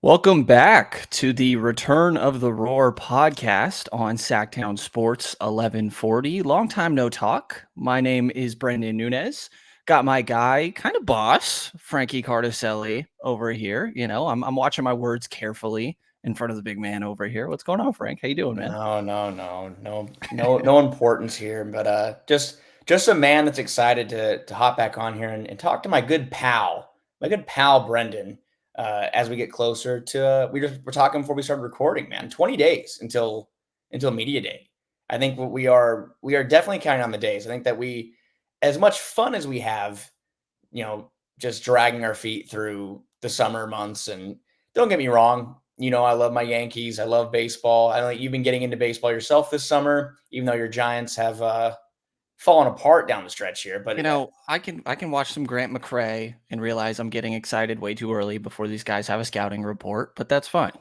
Welcome back to the Return of the Roar podcast on Sactown Sports 1140. Long time no talk. My name is Brenden Nunes. Got my guy, kind of boss, Frankie Cartoscelli over here. I'm watching my words carefully in front of the big man over here. What's going on, Frank? How you doing, man? No importance here, but just a man that's excited to hop back on here and talk to my good pal Brenden, as we get closer to we're talking before we started recording, man. 20 days until media day. I think what we are definitely counting on the days. I think that we, as much fun as we have, just dragging our feet through the summer months. And don't get me wrong, I love my Yankees. I love baseball. I know you've been getting into baseball yourself this summer, even though your Giants have fallen apart down the stretch here. But I can watch some Grant McCray and realize I'm getting excited way too early before these guys have a scouting report, but that's fine.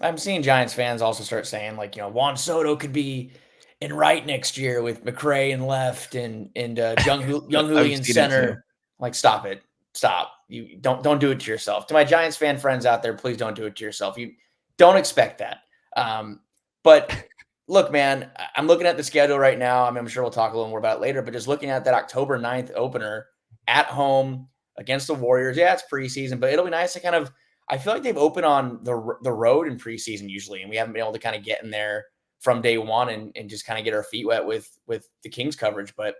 I'm seeing Giants fans also start saying, like, Juan Soto could be in right next year with McCray in left and young I've Julio in seen it too. center. Like, stop it. Stop. You don't do it to yourself. To my Giants fan friends out there, please don't do it to yourself. You don't expect that. But look, man, I'm looking at the schedule right now. I mean, I'm sure we'll talk a little more about it later, but just looking at that October 9th opener at home against the Warriors. Yeah, it's preseason, but it'll be nice to kind of, I feel like they've opened on the road in preseason usually, and we haven't been able to kind of get in there from day one and just kind of get our feet wet with the Kings coverage. But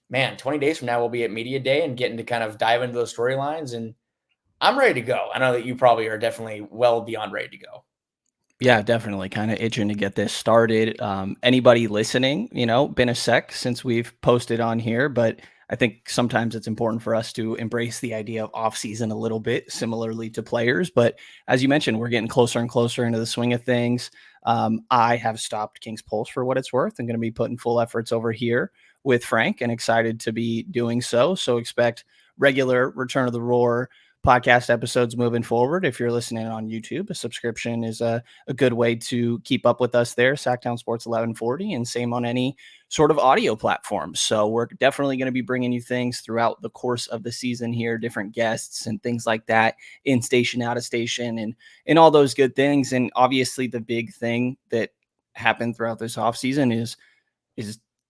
man, 20 days from now, we'll be at media day and getting to kind of dive into those storylines. And I'm ready to go. I know that you probably are definitely well beyond ready to go. Yeah, definitely. Kind of itching to get this started. Anybody listening, been a sec since we've posted on here, but I think sometimes it's important for us to embrace the idea of off season a little bit, similarly to players. But as you mentioned, we're getting closer and closer into the swing of things. I have stopped King's Pulse for what it's worth. I'm going to be putting full efforts over here with Frank and excited to be doing so. So expect regular Return of the Roar podcast episodes moving forward. If you're listening on YouTube, a subscription is a good way to keep up with us there, Sactown Sports 1140, and same on any sort of audio platform. So we're definitely going to be bringing you things throughout the course of the season here, different guests and things like that, in station, out of station, and all those good things. And obviously the big thing that happened throughout this offseason is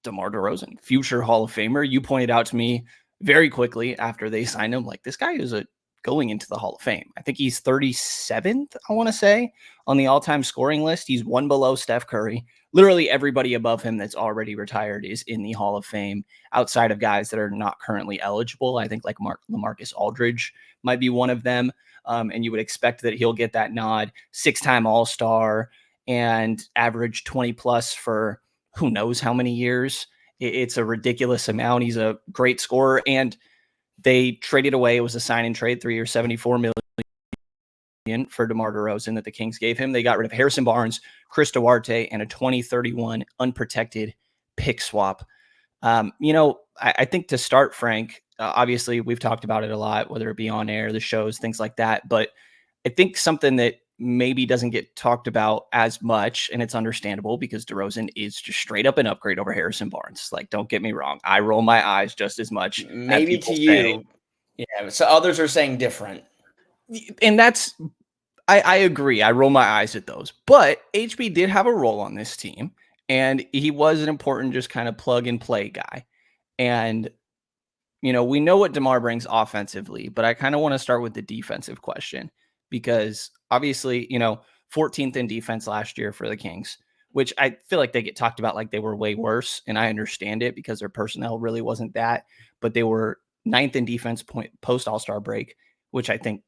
DeMar DeRozan, future Hall of Famer. You pointed out to me very quickly after they signed him, like, this guy is going into the Hall of Fame. I think he's 37th, I want to say, on the all-time scoring list. He's one below Steph Curry. Literally everybody above him that's already retired is in the Hall of Fame, outside of guys that are not currently eligible. I think like LaMarcus Aldridge might be one of them. And you would expect that he'll get that nod. 6-time All-Star and average 20 plus for who knows how many years. It's a ridiculous amount. He's a great scorer, and they traded away. It was a sign and trade, 3 years, $74 million for DeMar DeRozan that the Kings gave him. They got rid of Harrison Barnes, Chris Duarte, and a 2031 unprotected pick swap. I think to start, Frank, obviously we've talked about it a lot, whether it be on air, the shows, things like that. But I think something that maybe doesn't get talked about as much, and it's understandable because DeRozan is just straight up an upgrade over Harrison Barnes. Like, don't get me wrong. I roll my eyes just as much at Maybe to people say, you, yeah. So others are saying different. and that's, I agree. I roll my eyes at those. But HB did have a role on this team, and he was an important just kind of plug and play guy. And, we know what DeMar brings offensively, but I kind of want to start with the defensive question because obviously, 14th in defense last year for the Kings, which I feel like they get talked about like they were way worse. And I understand it because their personnel really wasn't that, but they were 9th in defense post All-Star break, which I think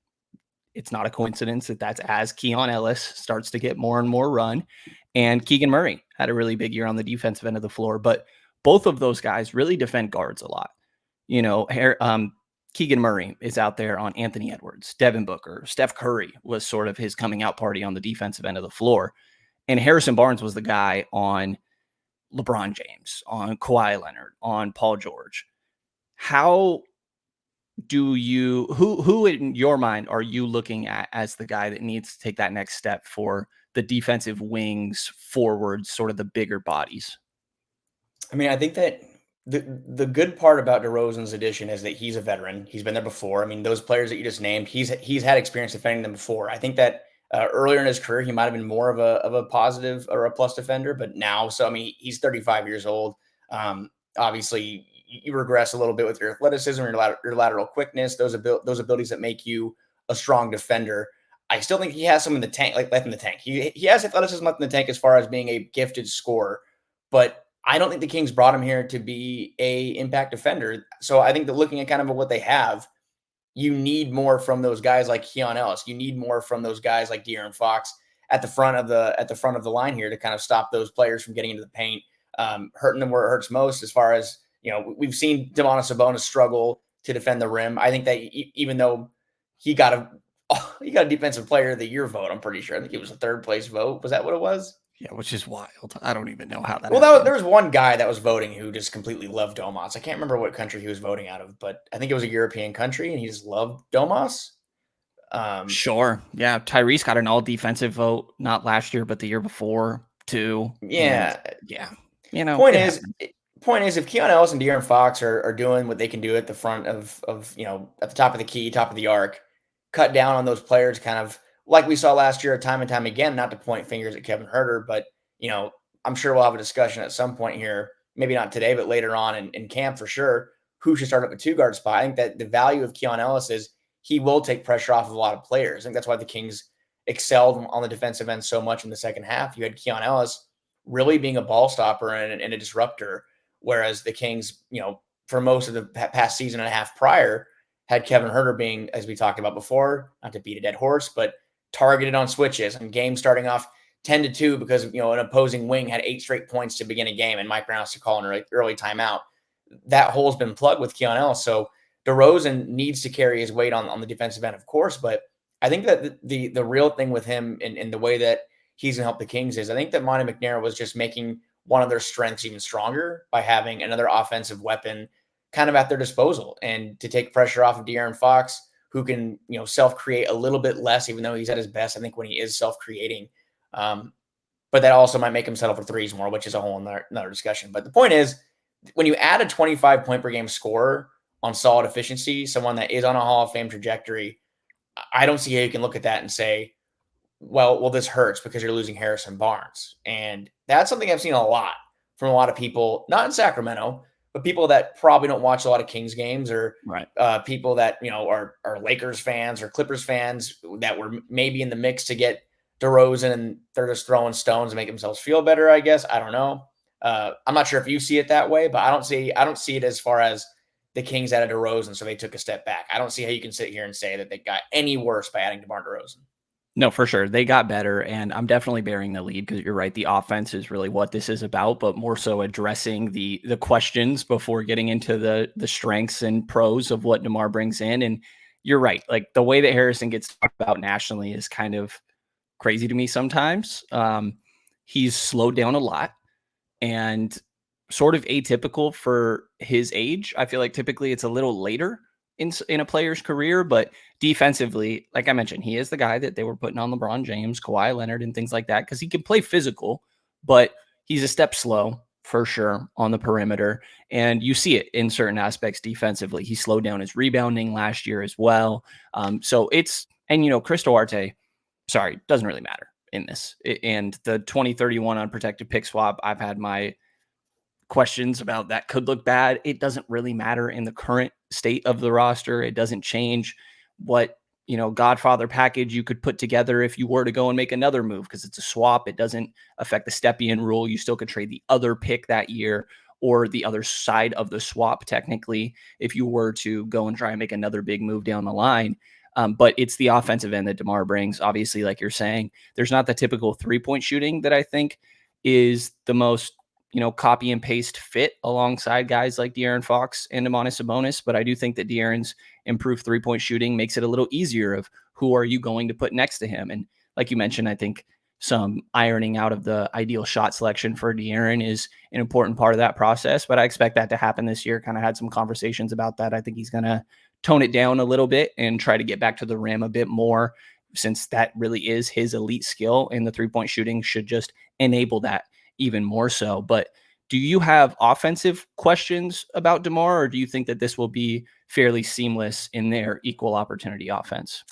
it's not a coincidence that that's as Keon Ellis starts to get more and more run. And Keegan Murray had a really big year on the defensive end of the floor, but both of those guys really defend guards a lot. Keegan Murray is out there on Anthony Edwards, Devin Booker, Steph Curry was sort of his coming out party on the defensive end of the floor. And Harrison Barnes was the guy on LeBron James, on Kawhi Leonard, on Paul George. How do you, who in your mind are you looking at as the guy that needs to take that next step for the defensive wings, forwards, sort of the bigger bodies? I mean, I think that the good part about DeRozan's addition is that he's a veteran. He's been there before. I mean, those players that you just named, he's had experience defending them before. I think that Earlier in his career, he might have been more of a positive or a plus defender, but now, so I mean, he's 35 years old. Obviously, you regress a little bit with your athleticism, your lateral quickness, those abilities that make you a strong defender. I still think he has some in the tank, like left in the tank. He has athleticism left in the tank as far as being a gifted scorer, but I don't think the Kings brought him here to be a impact defender. So I think that looking at kind of what they have, you need more from those guys like Keon Ellis. You need more from those guys like De'Aaron Fox at the front of the line here to kind of stop those players from getting into the paint, hurting them where it hurts most. As far as we've seen Domantas Sabonis struggle to defend the rim. I think that even though he got a defensive player of the year vote, I'm pretty sure. I think it was a third place vote. Was that what it was? Yeah, which is wild. I don't even know how that. Well, there was one guy that was voting who just completely loved Domas. I can't remember what country he was voting out of, but I think it was a European country, and he just loved Domas. Sure, yeah. Tyrese got an all defensive vote, not last year, but the year before too. Yeah, yeah. Point is, if Keon Ellis and De'Aaron Fox are doing what they can do at the front of at the top of the key, top of the arc, cut down on those players, kind of like we saw last year, time and time again. Not to point fingers at Kevin Huerter, but I'm sure we'll have a discussion at some point here, maybe not today, but later on in camp for sure, who should start at the 2-guard spot. I think that the value of Keon Ellis is he will take pressure off of a lot of players. I think that's why the Kings excelled on the defensive end so much in the second half. You had Keon Ellis really being a ball stopper and a disruptor, whereas the Kings, for most of the past season and a half prior, had Kevin Huerter being, as we talked about before, not to beat a dead horse, but targeted on switches and games starting off 10-2 because an opposing wing had 8 straight points to begin a game and Mike Brown has to call an early timeout. That hole's been plugged with Keon Ellis. So DeRozan needs to carry his weight on the defensive end, of course, but I think that the real thing with him in the way that he's going to help the Kings is I think that Monte McNair was just making one of their strengths even stronger by having another offensive weapon kind of at their disposal and to take pressure off of De'Aaron Fox, who can, self-create a little bit less, even though he's at his best, I think, when he is self-creating. But that also might make him settle for threes more, which is a whole another discussion. But the point is, when you add a 25 point per game scorer on solid efficiency, someone that is on a Hall of Fame trajectory, I don't see how you can look at that and say, well, this hurts because you're losing Harrison Barnes. And that's something I've seen a lot from a lot of people, not in Sacramento, but people that probably don't watch a lot of Kings games or people that, are Lakers fans or Clippers fans that were maybe in the mix to get DeRozan and they're just throwing stones to make themselves feel better, I guess. I don't know. I'm not sure if you see it that way, but I don't see it as far as the Kings added DeRozan, so they took a step back. I don't see how you can sit here and say that they got any worse by adding DeMar DeRozan. No, for sure. They got better, and I'm definitely bearing the lead because you're right. The offense is really what this is about, but more so addressing the questions before getting into the strengths and pros of what DeMar brings in. And you're right. Like the way that Harrison gets talked about nationally is kind of crazy to me sometimes. He's slowed down a lot and sort of atypical for his age. I feel like typically it's a little later in a player's career, but defensively, like I mentioned, he is the guy that they were putting on LeBron James, Kawhi Leonard, and things like that because he can play physical, but he's a step slow for sure on the perimeter. And you see it in certain aspects defensively. He slowed down his rebounding last year as well. So it's, and Chris Huerter, sorry, doesn't really matter in this. And the 2031 unprotected pick swap, I've had my questions about that could look bad. It doesn't really matter in the current state of the roster. It doesn't change what, Godfather package you could put together if you were to go and make another move because it's a swap. It doesn't affect the step-in rule. You still could trade the other pick that year or the other side of the swap technically if you were to go and try and make another big move down the line. But it's the offensive end that DeMar brings. Obviously, like you're saying, there's not the typical three-point shooting that I think is the most copy and paste fit alongside guys like De'Aaron Fox and Domantas Sabonis. But I do think that De'Aaron's improved 3-point shooting makes it a little easier of who are you going to put next to him. And like you mentioned, I think some ironing out of the ideal shot selection for De'Aaron is an important part of that process. But I expect that to happen this year. Kind of had some conversations about that. I think he's going to tone it down a little bit and try to get back to the rim a bit more since that really is his elite skill. And the 3-point shooting should just enable that even more so. But do you have offensive questions about DeMar, or do you think that this will be fairly seamless in their equal opportunity offense?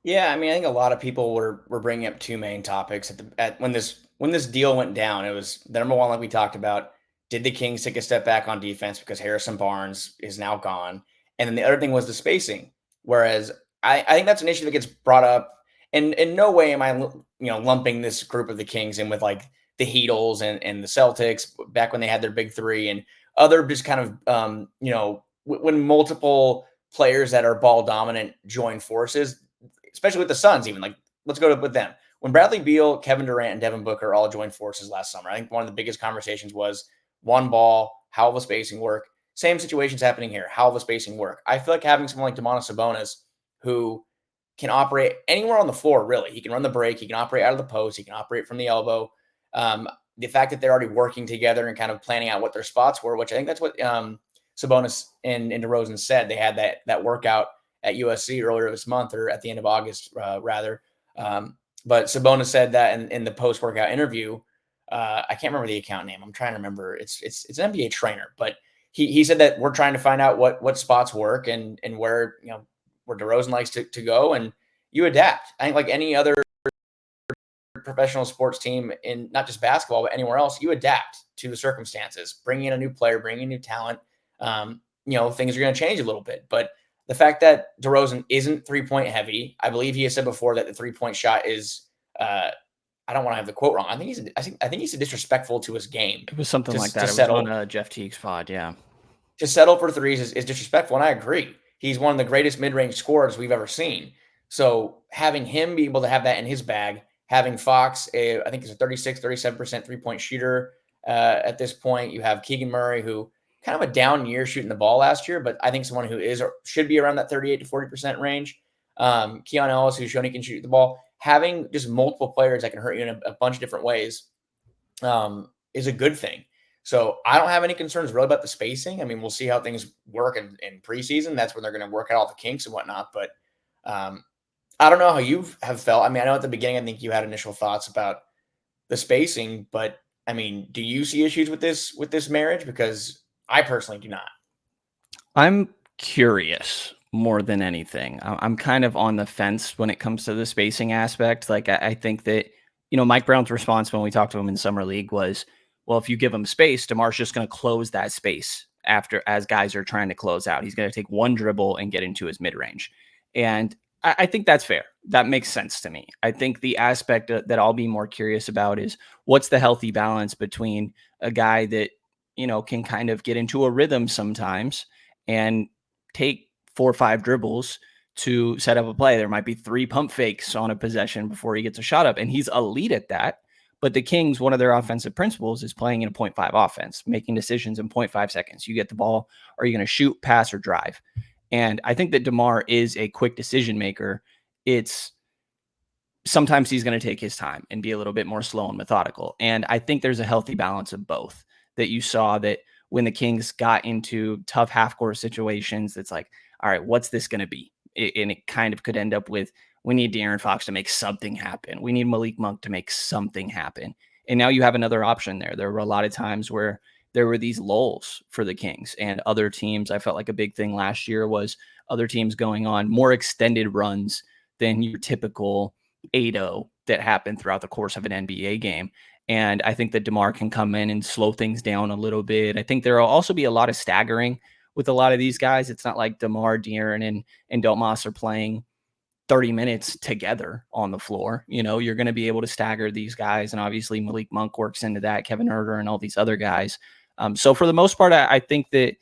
Yeah, I mean, I think a lot of people were bringing up two main topics at when this deal went down. It was the number one, like we talked about. Did the Kings take a step back on defense because Harrison Barnes is now gone? And then the other thing was the spacing. Whereas I think that's an issue that gets brought up, and in no way am I lumping this group of the Kings in with like the Heatles and the Celtics back when they had their big three and other just kind of when multiple players that are ball dominant join forces, especially with the Suns, even like let's go with them. When Bradley Beal, Kevin Durant, and Devin Booker all joined forces last summer, I think one of the biggest conversations was one ball, how will the spacing work? Same situations happening here. How will the spacing work? I feel like having someone like Domantas Sabonis who can operate anywhere on the floor, really. He can run the break, he can operate out of the post, he can operate from the elbow. The fact that they're already working together and kind of planning out what their spots were, which I think that's what Sabonis and DeRozan said. They had that workout at USC earlier this month or at the end of August, rather. But Sabonis said that in the post workout interview. I can't remember the account name. I'm trying to remember. It's an NBA trainer, but he said that we're trying to find out what spots work and where where DeRozan likes to go, and you adapt. I think like any other professional sports team in not just basketball but anywhere else, you adapt to the circumstances. Bringing in a new player, bringing in new talent, things are going to change a little bit. But the fact that DeRozan isn't 3-point heavy, I believe he has said before that the 3-point shot is. I don't want to have the quote wrong. I think he said disrespectful to his game. It was something like that. To It was settle on Jeff Teague's pod. Yeah. to settle for threes is disrespectful, and I agree. He's one of the greatest mid-range scorers we've ever seen. So having him be able to have that in his bag, having Fox, I think he's a 36, 37% three-point shooter at this point. You have Keegan Murray, who kind of a down year shooting the ball last year, but I think someone who should be around that 38 to 40% range. Keon Ellis, who's shown he can shoot the ball. Having just multiple players that can hurt you in a bunch of different ways is a good thing. So I don't have any concerns really about the spacing. I mean, we'll see how things work in preseason. That's when they're going to work out all the kinks and whatnot. But I don't know how you have felt. I mean, I know at the beginning, I think you had initial thoughts about the spacing, but I mean, do you see issues with this marriage? Because I personally do not. I'm curious more than anything. I'm kind of on the fence when it comes to the spacing aspect. Like, I think that, Mike Brown's response when we talked to him in Summer League was, well, if you give him space, DeMar's just going to close that space as guys are trying to close out. He's going to take one dribble and get into his mid range. And I think that's fair. That makes sense to me. I think the aspect that I'll be more curious about is what's the healthy balance between a guy that, can kind of get into a rhythm sometimes and take 4 or 5 dribbles to set up a play. There might be 3 pump fakes on a possession before he gets a shot up, and he's elite at that. But the Kings, one of their offensive principles is playing in a 0.5 offense, making decisions in 0.5 seconds. You get the ball, are you going to shoot, pass, or drive? And I think that DeMar is a quick decision maker. It's sometimes he's going to take his time and be a little bit more slow and methodical. And I think there's a healthy balance of both that you saw that when the Kings got into tough half-court situations, it's like, all right, what's this going to be? And it kind of could end up with, we need De'Aaron Fox to make something happen. We need Malik Monk to make something happen. And now you have another option there. There were a lot of times where there were these lulls for the Kings and other teams. I felt like a big thing last year was other teams going on more extended runs than your typical 8-0 that happened throughout the course of an NBA game. And I think that DeMar can come in and slow things down a little bit. I think there will also be a lot of staggering with a lot of these guys. It's not like DeMar, De'Aaron, and Domas are playing 30 minutes together on the floor. You're going to be able to stagger these guys. And obviously Malik Monk works into that, Kevin Huerter and all these other guys. So for the most part, I think that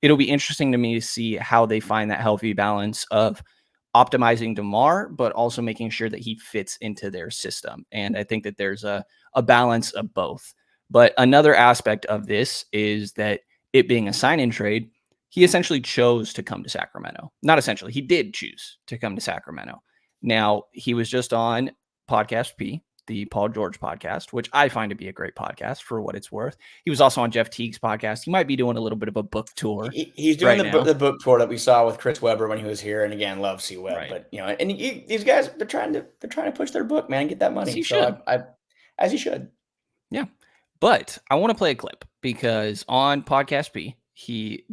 it'll be interesting to me to see how they find that healthy balance of optimizing DeMar, but also making sure that he fits into their system. And I think that there's a balance of both. But another aspect of this is that it being a sign-in trade, he essentially chose to come to Sacramento. Not essentially, he did choose to come to Sacramento. Now, he was just on Podcast P, the Paul George podcast, which I find to be a great podcast for what it's worth. He was also on Jeff Teague's podcast. He might be doing a little bit of a book tour. He's doing the book tour that we saw with Chris Webber when he was here. And again, love C Webb, Right. but and these guys, they're trying to push their book, man, get that money. As he so should. As he should. Yeah. But I want to play a clip because on Podcast P,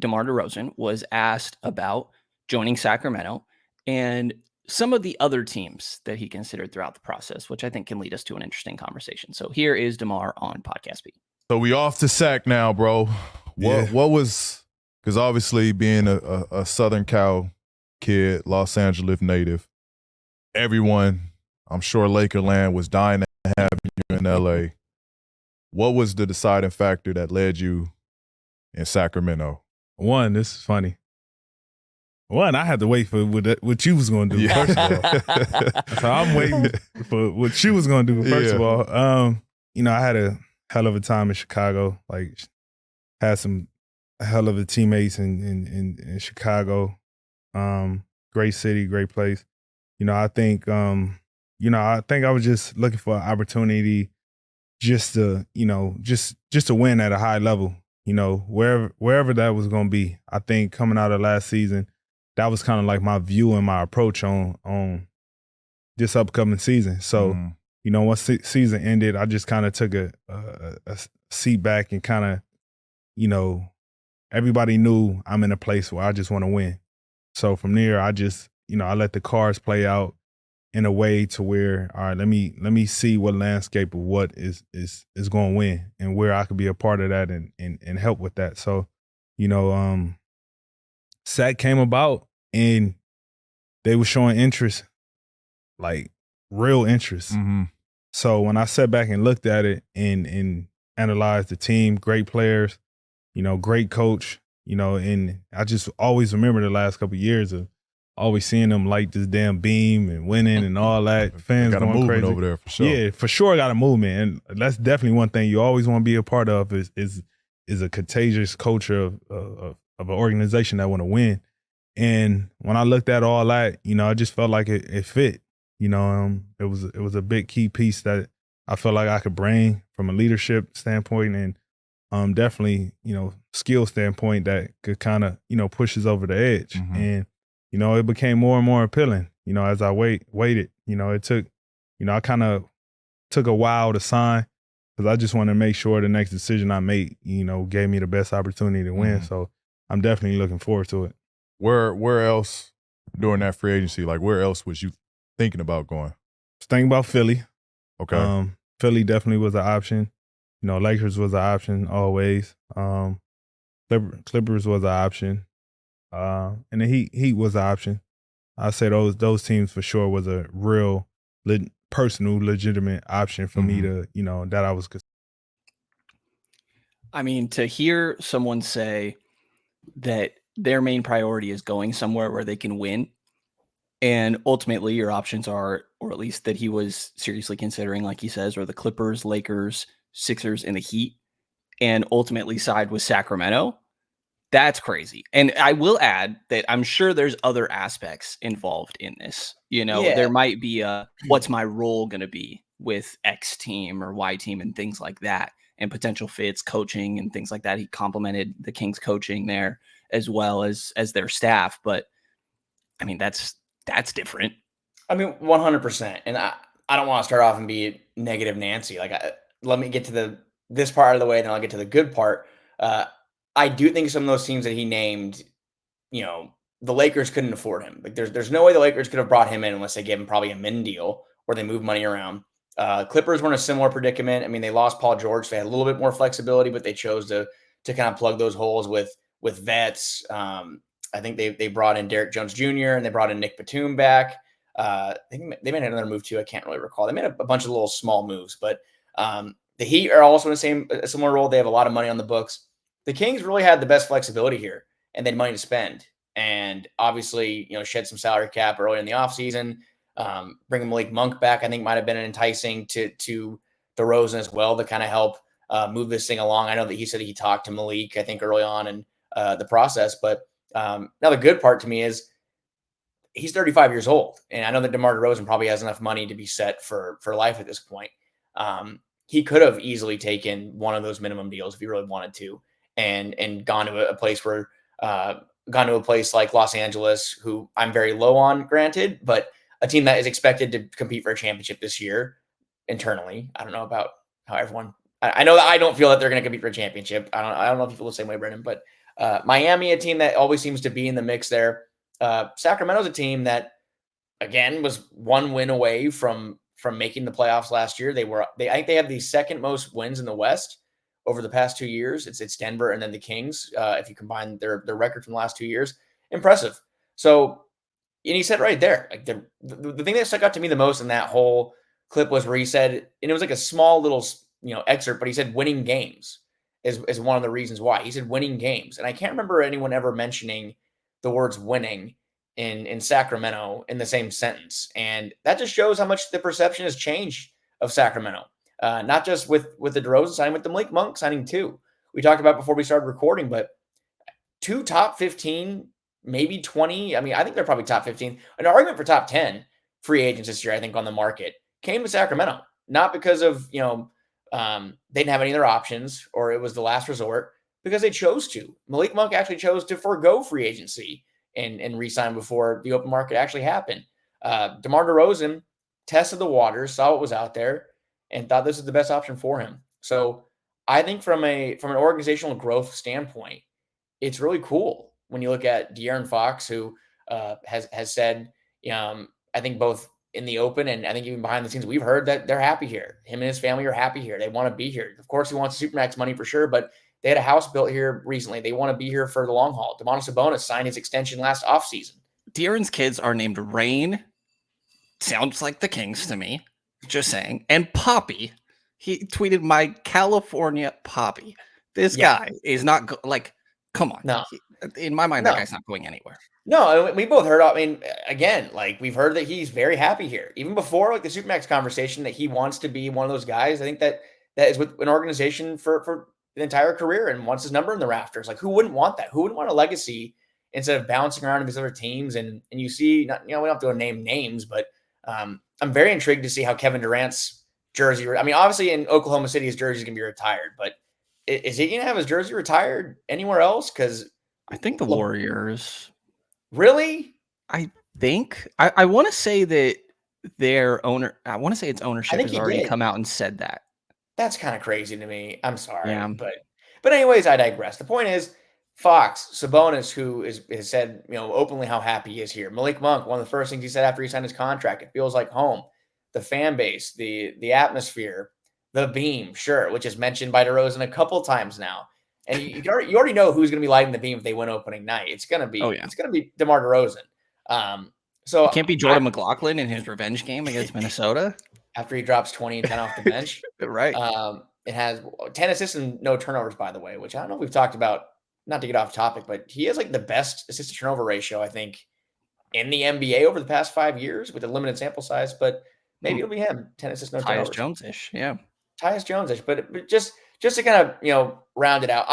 DeMar DeRozan was asked about joining Sacramento. And some of the other teams that he considered throughout the process, which I think can lead us to an interesting conversation. So here is DeMar on Podcast B. So we off to Sac now, bro. What was, because obviously being a Southern Cal kid, Los Angeles native, everyone, I'm sure Lakerland was dying to have you in LA. What was the deciding factor that led you in Sacramento? One, this is funny. One, I had to wait for what you was going to do, first of all. So I'm waiting for what you was going to do, first of all. I had a hell of a time in Chicago. Like, had some hell of a teammates in Chicago. Great city, great place. I think I was just looking for an opportunity just to win at a high level. Wherever that was going to be. I think coming out of last season, that was kind of like my view and my approach on this upcoming season. So, once season ended, I just kind of took a seat back and kind of, everybody knew I'm in a place where I just want to win. So from there, I just, I let the cards play out in a way to where, all right, let me see what landscape of what is going to win and where I could be a part of that and help with that. So, Sac came about and they were showing interest, like real interest. Mm-hmm. So when I sat back and looked at it and analyzed the team, great players, great coach, and I just always remember the last couple of years of always seeing them light this damn beam and winning and all that. Fans got a going movement crazy over there for sure. Yeah, for sure, got a movement, and that's definitely one thing you always want to be a part of is a contagious culture of an organization that want to win. And when I looked at all that, I just felt like it fit. It was a big key piece that I felt like I could bring from a leadership standpoint and definitely, skill standpoint that could kind of, push us over the edge. Mm-hmm. And, it became more and more appealing, as I waited. It took, I kind of took a while to sign because I just want to make sure the next decision I make, gave me the best opportunity to win. Mm-hmm. So I'm definitely looking forward to it. Where else during that free agency, like where else was you thinking about going? Thinking about Philly. Okay. Philly definitely was an option. Lakers was an option always. Clippers was an option. And the Heat was an option. I say those teams for sure was a real personal, legitimate option for me to, that I was. I mean, to hear someone say that their main priority is going somewhere where they can win, and ultimately your options are, or at least that he was seriously considering, like he says, are the Clippers, Lakers, Sixers, and the Heat, and ultimately side with Sacramento. That's crazy. And I will add that I'm sure there's other aspects involved in this. There might be what's my role going to be with X team or Y team and things like that, and potential fits, coaching and things like that. He complimented the Kings coaching there as well as their staff. But I mean, that's different. I mean, 100%. And I don't want to start off and be negative Nancy. Like, let me get to this part of the way, then I'll get to the good part. I do think some of those teams that he named, the Lakers couldn't afford him. Like, there's no way the Lakers could have brought him in unless they gave him probably a min deal where they move money around. Clippers were in a similar predicament. I mean, they lost Paul George. So they had a little bit more flexibility, but they chose to kind of plug those holes with vets. I think they brought in Derek Jones Jr. and they brought in Nick Batum back. I think they made another move too. I can't really recall. They made a bunch of little small moves, but the Heat are also in a similar role. They have a lot of money on the books. The Kings really had the best flexibility here, and they had money to spend. And obviously, shed some salary cap early in the offseason. Bringing Malik Monk back, I think, might have been enticing to DeRozan as well to kind of help move this thing along. I know that he said he talked to Malik, I think, early on in the process. But now the good part to me is he's 35 years old. And I know that DeMar DeRozan probably has enough money to be set for life at this point. He could have easily taken one of those minimum deals if he really wanted to and gone to a place where gone to a place like Los Angeles, who I'm very low on, granted, but a team that is expected to compete for a championship this year internally. I don't know about how everyone, I know that I don't feel that they're going to compete for a championship. I don't know if you feel the same way, Brenden, but Miami, a team that always seems to be in the mix there. Sacramento's a team that again, was one win away from making the playoffs last year. I think they have the second most wins in the West over the past 2 years. It's Denver and then the Kings. If you combine their record from the last 2 years, impressive. So, and he said right there, like the thing that stuck out to me the most in that whole clip was where he said, and it was like a small little excerpt, but he said winning games is one of the reasons why. He said winning games, and I can't remember anyone ever mentioning the words winning in Sacramento in the same sentence, and that just shows how much the perception has changed of Sacramento. Not just with the DeRozan signing, with the Malik Monk signing too. We talked about before we started recording, but 2 top 15, maybe 20. I mean, I think they're probably top 15. An argument for top 10 free agents this year, I think, on the market came to Sacramento, not because of they didn't have any other options or it was the last resort, because they chose to. Malik Monk actually chose to forego free agency and re-sign before the open market actually happened. DeMar DeRozan tested the waters, saw what was out there, and thought this was the best option for him. So I think from an organizational growth standpoint, it's really cool when you look at De'Aaron Fox, who has said, I think both in the open and I think even behind the scenes, we've heard that they're happy here. Him and his family are happy here. They want to be here. Of course, he wants Supermax money for sure, but they had a house built here recently. They want to be here for the long haul. Domantas Sabonis signed his extension last offseason. De'Aaron's kids are named Rain. Sounds like the Kings to me. Just saying. And Poppy. He tweeted, "My California Poppy." This guy is not come on. No. In my mind, that guy's not going anywhere. No, we both heard. I mean, again, like we've heard that he's very happy here, even before like the Supermax conversation, that he wants to be one of those guys. I think that is with an organization for an entire career and wants his number in the rafters. Like, who wouldn't want that? Who wouldn't want a legacy instead of bouncing around in these other teams? And you see, we don't have to name names, but I'm very intrigued to see how Kevin Durant's jersey. I mean, obviously in Oklahoma City, his jersey is gonna be retired, but is he gonna have his jersey retired anywhere else? Because I think the Warriors. Really? I think I want to say that their owner. I want to say its ownership has already come out and said that. That's kind of crazy to me. I'm sorry, but anyways, I digress. The point is, Fox, Sabonis, who has said openly how happy he is here. Malik Monk, one of the first things he said after he signed his contract, it feels like home. The fan base, the atmosphere, the beam, sure, which is mentioned by DeRozan a couple times now. And you already know who's going to be lighting the beam if they win opening night. It's going to be DeMar DeRozan. So it can't be Jordan McLaughlin in his revenge game against Minnesota after he drops 20 and 10 off the bench. Right. It has 10 assists and no turnovers, by the way, which I don't know if we've talked about. Not to get off topic, but he has like the best assist to turnover ratio, I think, in the NBA over the past 5 years with a limited sample size. But maybe it'll be him. 10 assists, no turnovers. Tyus Jones-ish, yeah. Tyus Jones-ish, but just to kind of round it out,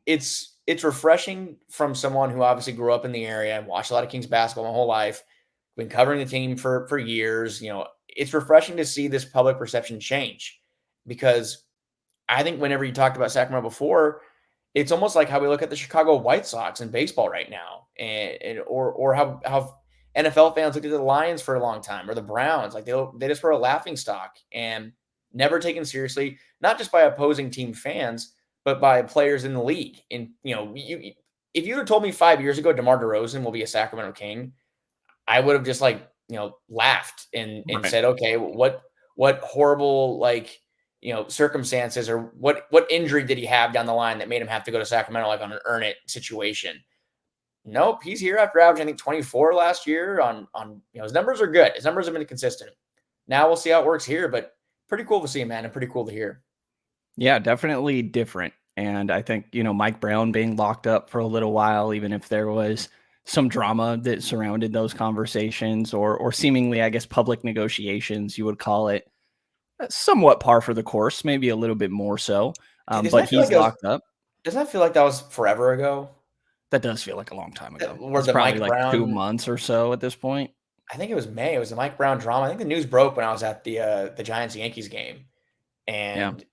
it's refreshing from someone who obviously grew up in the area and watched a lot of Kings basketball my whole life, been covering the team for years. It's refreshing to see this public perception change, because I think whenever you talked about Sacramento before, it's almost like how we look at the Chicago White Sox in baseball right now, or how NFL fans looked at the Lions for a long time, or the Browns. Like they just were a laughing stock and never taken seriously, not just by opposing team fans, but by players in the league. And if you had told me 5 years ago DeMar DeRozan will be a Sacramento King, I would have just laughed and said, okay, what horrible circumstances, or what injury did he have down the line that made him have to go to Sacramento on an earn it situation? Nope, he's here after averaging I think 24 last year. On his numbers are good. His numbers have been consistent. Now we'll see how it works here, but pretty cool to see, man, and pretty cool to hear. Yeah, definitely different. And I think, Mike Brown being locked up for a little while, even if there was some drama that surrounded those conversations or seemingly, I guess, public negotiations, you would call it, somewhat par for the course, maybe a little bit more so. But he's locked up. Doesn't that feel like that was forever ago? That does feel like a long time ago. Or it's probably like Brown, 2 months or so at this point. I think it was May. It was the Mike Brown drama. I think the news broke when I was at the Giants-Yankees game. And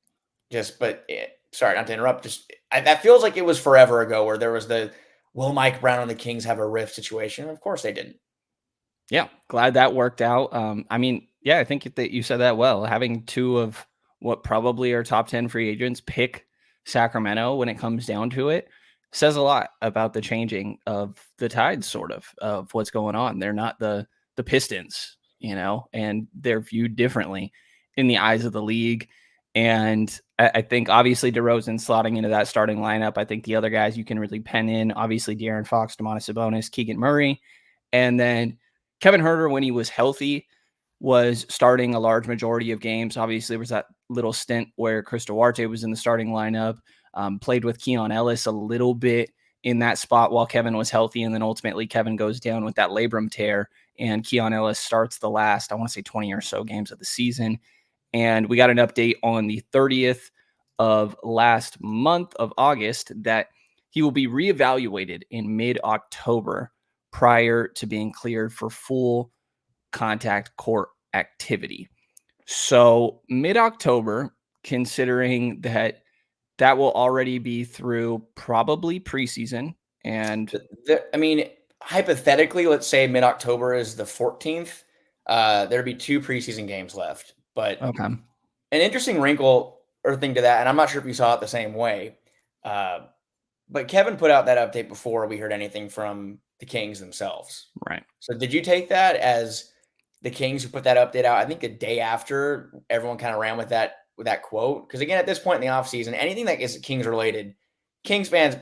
sorry, not to interrupt. That feels like it was forever ago, where there was the will Mike Brown and the Kings have a rift situation? Of course they didn't. Yeah, glad that worked out. I think that you said that well. Having two of what probably are top 10 free agents pick Sacramento when it comes down to it says a lot about the changing of the tides, sort of what's going on. They're not the the Pistons, and they're viewed differently in the eyes of the league. And I think obviously DeRozan slotting into that starting lineup. I think the other guys you can really pen in, obviously De'Aaron Fox, Domantas Sabonis, Keegan Murray. And then Kevin Huerter, when he was healthy, was starting a large majority of games. Obviously, there was that little stint where Huerter was in the starting lineup, played with Ellis a little bit in that spot while Kevin was healthy. And then ultimately Kevin goes down with that labrum tear, and Ellis starts the last, I want to say 20 or so games of the season. And we got an update on the 30th of last month of August that he will be reevaluated in mid-October prior to being cleared for full contact court activity. So mid-October, considering that will already be through probably preseason. And hypothetically, let's say mid-October is the 14th. There'd be 2 preseason games left. But okay, an interesting wrinkle or thing to that, and I'm not sure if you saw it the same way, but Kevin put out that update before we heard anything from the Kings themselves. Right. So did you take that as the Kings who put that update out? I think the day after, everyone kind of ran with that quote. Because again, at this point in the offseason, anything that is Kings related, Kings fans,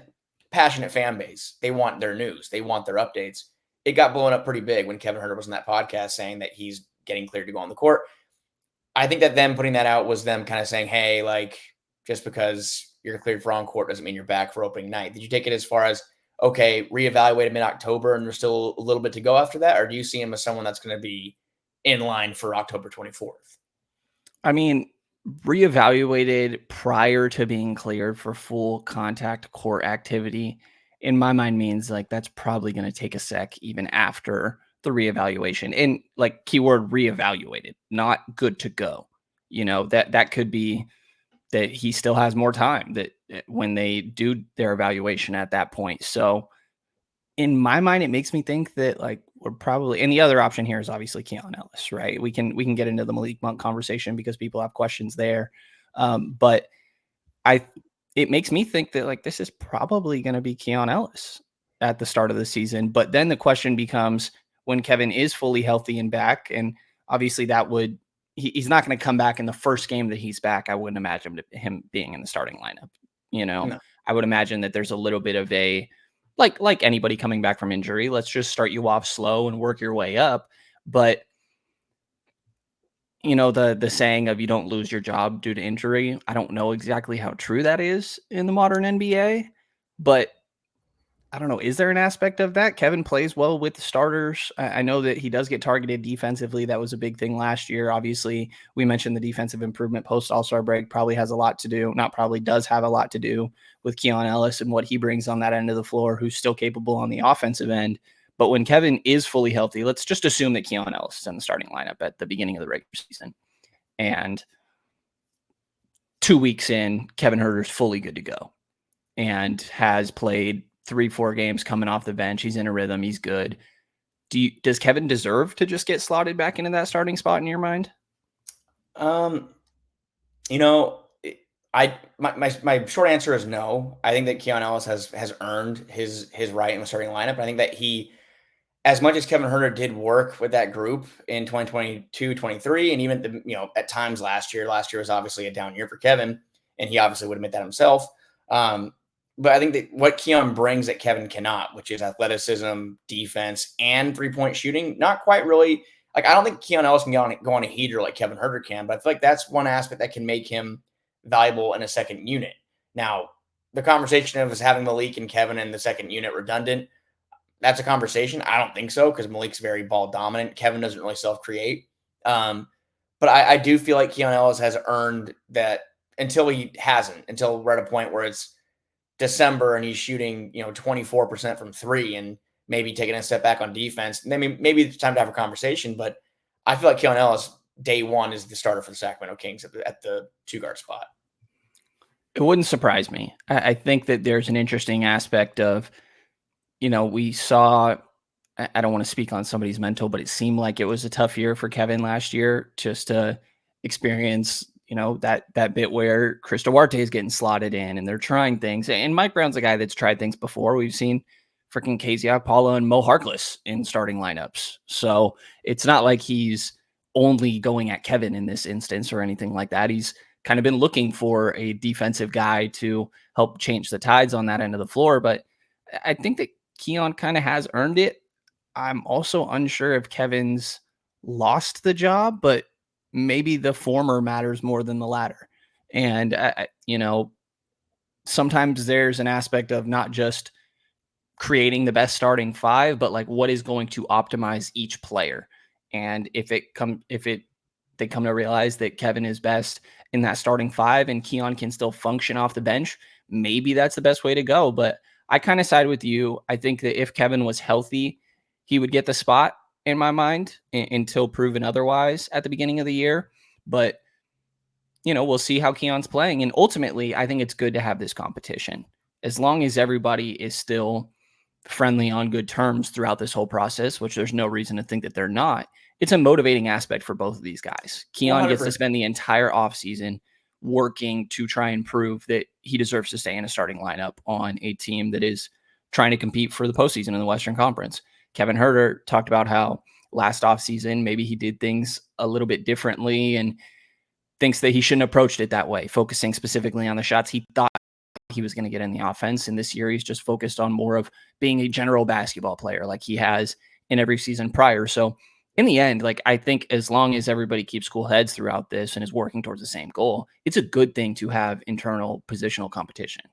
passionate fan base, they want their news. They want their updates. It got blown up pretty big when Kevin Huerter was on that podcast saying that he's getting cleared to go on the court. I think that them putting that out was them kind of saying, hey, like, just because you're cleared for on court doesn't mean you're back for opening night. Did you take it as far as, okay, reevaluate mid-October and there's still a little bit to go after that? Or do you see him as someone that's going to be in line for October 24th? I mean, reevaluated prior to being cleared for full contact court activity, in my mind, means like that's probably going to take a sec even after the reevaluation. And like keyword reevaluated, not good to go. That could be that he still has more time that when they do their evaluation at that point. So in my mind, it makes me think that like we're probably, and the other option here is obviously Ellis, right? We can get into the Malik Monk conversation because people have questions there. But it makes me think that like this is probably going to be Ellis at the start of the season. But then the question becomes when Kevin is fully healthy and back, and obviously he's not going to come back in the first game that he's back. I wouldn't imagine him being in the starting lineup. No. I would imagine that there's a little bit of a, like anybody coming back from injury, let's just start you off slow and work your way up. But the saying of you don't lose your job due to injury, I don't know exactly how true that is in the modern NBA, but I don't know. Is there an aspect of that? Kevin plays well with the starters. I know that he does get targeted defensively. That was a big thing last year. Obviously, we mentioned the defensive improvement post All-Star break probably has a lot to do, not probably does have a lot to do with Ellis and what he brings on that end of the floor, who's still capable on the offensive end. But when Kevin is fully healthy, let's just assume that Ellis is in the starting lineup at the beginning of the regular season. And 2 weeks in, Kevin Huerter's fully good to go and has played 3-4 games coming off the bench. He's in a rhythm. He's good. Does Kevin deserve to just get slotted back into that starting spot in your mind? My short answer is no. I think that Ellis has earned his right in the starting lineup. I think that he, as much as Kevin Huerter did work with that group in 2022, 23, and even at times last year was obviously a down year for Kevin, and he obviously would admit that himself. But I think that what Keon brings that Kevin cannot, which is athleticism, defense, and 3-point shooting, not quite really. Like, I don't think Keon Ellis can go on a heater like Kevin Huerter can, but I feel like that's one aspect that can make him valuable in a second unit. Now, the conversation of us having Malik and Kevin in the second unit redundant, that's a conversation. I don't think so because Malik's very ball dominant. Kevin doesn't really self-create. But I do feel like Keon Ellis has earned that until we're at a point where it's December and he's shooting, 24% from 3 and maybe taking a step back on defense. And then maybe it's time to have a conversation. But I feel like Keon Ellis, day one, is the starter for the Sacramento Kings at the 2-guard spot. It wouldn't surprise me. I think that there's an interesting aspect of, we saw, I don't want to speak on somebody's mental, but it seemed like it was a tough year for Kevin last year just to experience, that bit where Huerter is getting slotted in and they're trying things. And Mike Brown's a guy that's tried things before. We've seen freaking KZ Paula and Mo Harkless in starting lineups. So it's not like he's only going at Kevin in this instance or anything like that. He's kind of been looking for a defensive guy to help change the tides on that end of the floor. But I think that Keon kind of has earned it. I'm also unsure if Kevin's lost the job, but maybe the former matters more than the latter. And, sometimes there's an aspect of not just creating the best starting five, but like what is going to optimize each player. And if they come to realize that Kevin is best in that starting five and Keon can still function off the bench, maybe that's the best way to go. But I kind of side with you. I think that if Kevin was healthy, he would get the spot in my mind until proven otherwise at the beginning of the year. But, we'll see how Keon's playing. And ultimately, I think it's good to have this competition. As long as everybody is still friendly on good terms throughout this whole process, which there's no reason to think that they're not, it's a motivating aspect for both of these guys. Keon 100%. Gets to spend the entire offseason working to try and prove that he deserves to stay in a starting lineup on a team that is trying to compete for the postseason in the Western Conference. Kevin Huerter talked about how last offseason, maybe he did things a little bit differently and thinks that he shouldn't have approached it that way, focusing specifically on the shots he thought he was going to get in the offense. And this year he's just focused on more of being a general basketball player like he has in every season prior. So in the end, like, I think as long as everybody keeps cool heads throughout this and is working towards the same goal, it's a good thing to have internal positional competition.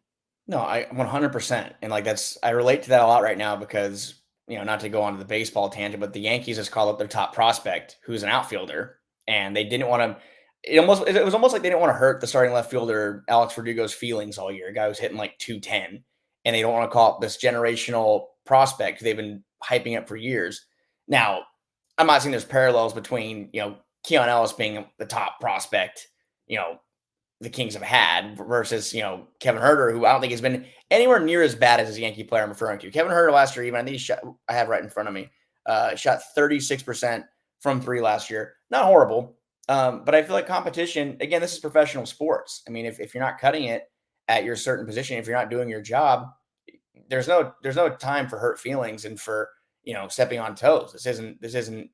No, I 100%. And like, I relate to that a lot right now because, not to go on to the baseball tangent, but the Yankees just called up their top prospect, who's an outfielder, and they didn't want to. It was almost like they didn't want to hurt the starting left fielder Alex Verdugo's feelings all year. A guy who's hitting like 210, and they don't want to call up this generational prospect they've been hyping up for years. Now, I'm not saying there's parallels between Keon Ellis being the top prospect the Kings have had versus Kevin Huerter, who I don't think has been anywhere near as bad as his Yankee player I'm referring to. Kevin Huerter last year, even I think I have right in front of me, shot 36% from three last year. Not horrible. But I feel like competition, again, this is professional sports. I mean, if you're not cutting it at your certain position, if you're not doing your job, there's no time for hurt feelings and for, stepping on toes. This isn't,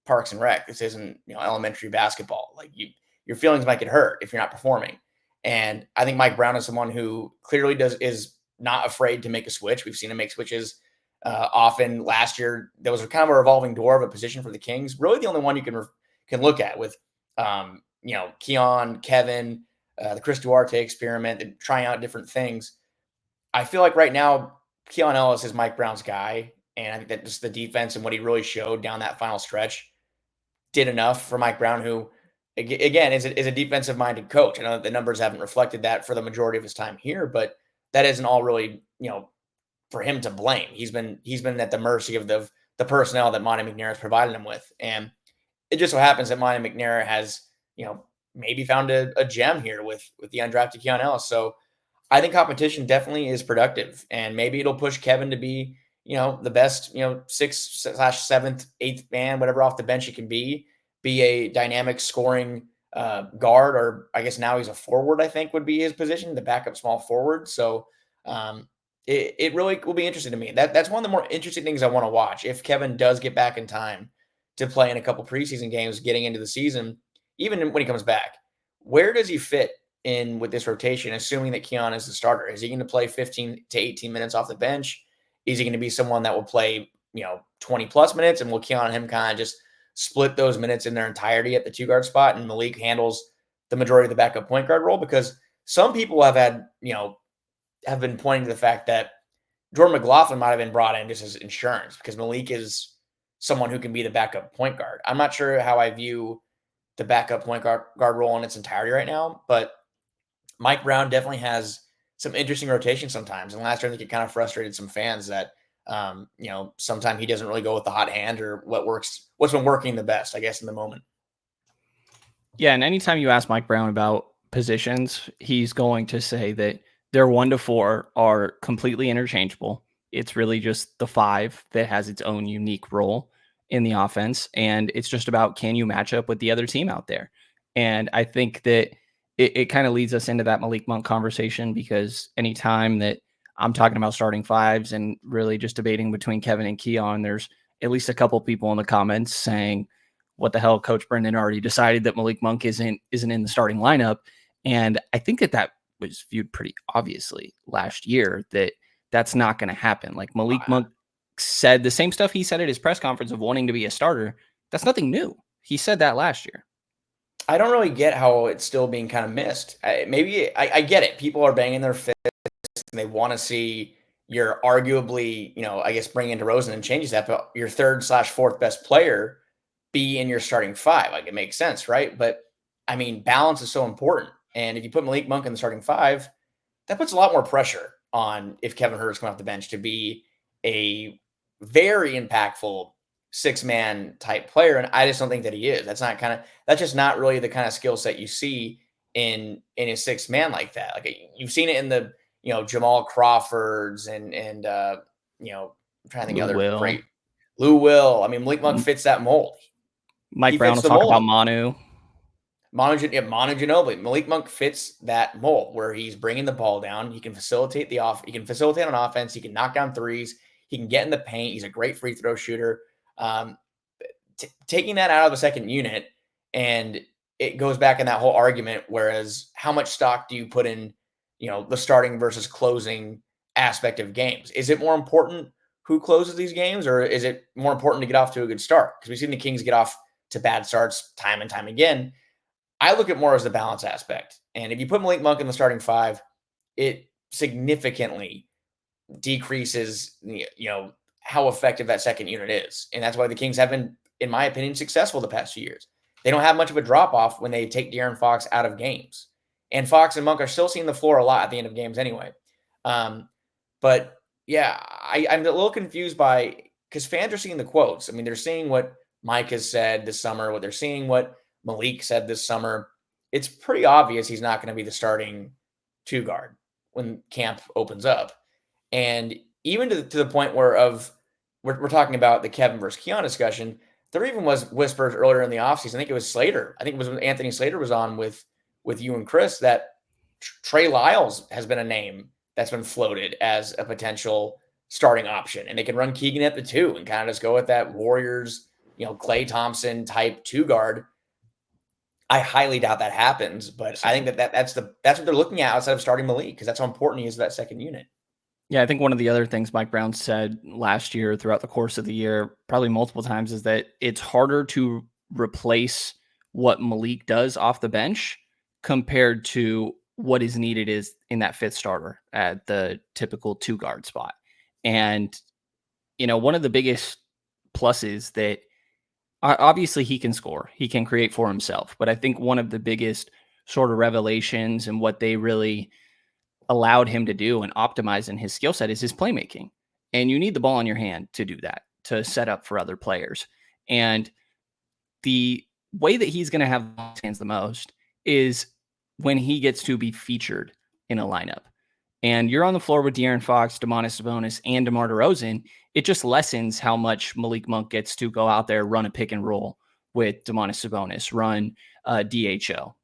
Parks and Rec. This isn't, elementary basketball. Like your feelings might get hurt if you're not performing. And I think Mike Brown is someone who clearly is not afraid to make a switch. We've seen him make switches often. Last year, there was kind of a revolving door of a position for the Kings. Really the only one you can look at with, Keon, Kevin, the Chris Duarte experiment and trying out different things. I feel like right now, Keon Ellis is Mike Brown's guy. And I think that just the defense and what he really showed down that final stretch did enough for Mike Brown, who, again, is a defensive-minded coach. I know that the numbers haven't reflected that for the majority of his time here, but that isn't all really, for him to blame. He's been at the mercy of the personnel that Monte McNair has provided him with. And it just so happens that Monte McNair has, maybe found a gem here with the undrafted Keon Ellis. So I think competition definitely is productive, and maybe it'll push Kevin to be, the best, 6th / 7th, 8th man, whatever off the bench he can be a dynamic scoring guard, or I guess now he's a forward, I think would be his position, the backup small forward. So it really will be interesting to me. That's one of the more interesting things I want to watch. If Kevin does get back in time to play in a couple preseason games getting into the season, even when he comes back, where does he fit in with this rotation, assuming that Keon is the starter? Is he going to play 15 to 18 minutes off the bench? Is he going to be someone that will play, 20 plus minutes, and will Keon and him kind of just split those minutes in their entirety at the 2-guard spot, and Malik handles the majority of the backup point guard role? Because some people have been pointing to the fact that Jordan McLaughlin might have been brought in just as insurance because Malik is someone who can be the backup point guard. I'm not sure how I view the backup point guard role in its entirety right now, but Mike Brown definitely has some interesting rotation sometimes. And last year, I think it kind of frustrated some fans that, sometimes he doesn't really go with the hot hand or what's been working the best, I guess, in the moment. Yeah. And anytime you ask Mike Brown about positions, he's going to say that their 1 to 4 are completely interchangeable. It's really just the 5 that has its own unique role in the offense. And it's just about, can you match up with the other team out there? And I think that it kind of leads us into that Malik Monk conversation, because anytime that I'm talking about starting fives and really just debating between Kevin and Keon. There's at least a couple people in the comments saying, what the hell, Coach Brenden already decided that Malik Monk isn't in the starting lineup. And I think that was viewed pretty obviously last year that that's not going to happen. Like Malik Monk said the same stuff he said at his press conference of wanting to be a starter. That's nothing new. He said that last year. I don't really get how it's still being kind of missed. I get it. People are banging their fists and they want to see your arguably, I guess bring in DeRozan and changes that, but your 3rd/4th best player be in your starting 5. Like it makes sense, right? But I mean, balance is so important. And if you put Malik Monk in the starting 5, that puts a lot more pressure on if Kevin Huerter's coming off the bench to be a very impactful 6-man type player. And I just don't think that he is. That's just not really the kind of skill set you see in a 6-man like that. Like you've seen it in the, Jamal Crawfords and I'm trying to think other great Lou Will. I mean, Malik Monk fits that mold. Mike Brown will talk about Manu Ginobili. Malik Monk fits that mold where he's bringing the ball down. He can facilitate He can facilitate on offense. He can knock down threes. He can get in the paint. He's a great free throw shooter. Taking that out of the second unit, and it goes back in that whole argument. Whereas, how much stock do you put in, the starting versus closing aspect of games? Is it more important who closes these games, or is it more important to get off to a good start? Because we've seen the Kings get off to bad starts time and time again. I look at more as the balance aspect. And if you put Malik Monk in the starting 5, it significantly decreases, how effective that second unit is. And that's why the Kings have been, in my opinion, successful the past few years. They don't have much of a drop-off when they take De'Aaron Fox out of games. And Fox and Monk are still seeing the floor a lot at the end of games anyway. But, yeah, I'm a little confused because fans are seeing the quotes. I mean, they're seeing what Mike has said this summer, they're seeing what Malik said this summer. It's pretty obvious he's not going to be the starting 2 guard when camp opens up. And even to the point where we're talking about the Kevin versus Keon discussion, there even was whispers earlier in the offseason. I think it was Slater. I think it was when Anthony Slater was on with you and Chris that Trey Lyles has been a name that's been floated as a potential starting option. And they can run Keegan at the 2 and kind of just go with that Warriors, Klay Thompson type 2 guard. I highly doubt that happens, but I think that's what they're looking at outside of starting Malik, because that's how important he is to that second unit. Yeah, I think one of the other things Mike Brown said last year throughout the course of the year, probably multiple times, is that it's harder to replace what Malik does off the bench compared to what is needed is in that 5th starter at the typical 2 guard spot. And, one of the biggest pluses that obviously he can score, he can create for himself. But I think one of the biggest sort of revelations and what they really allowed him to do and optimize in his skill set is his playmaking. And you need the ball in your hand to do that, to set up for other players. And the way that he's going to have his hands the most is when he gets to be featured in a lineup. And you're on the floor with De'Aaron Fox, Domantas Sabonis, and DeMar DeRozan. It just lessens how much Malik Monk gets to go out there, run a pick and roll with Domantas Sabonis, run DHO,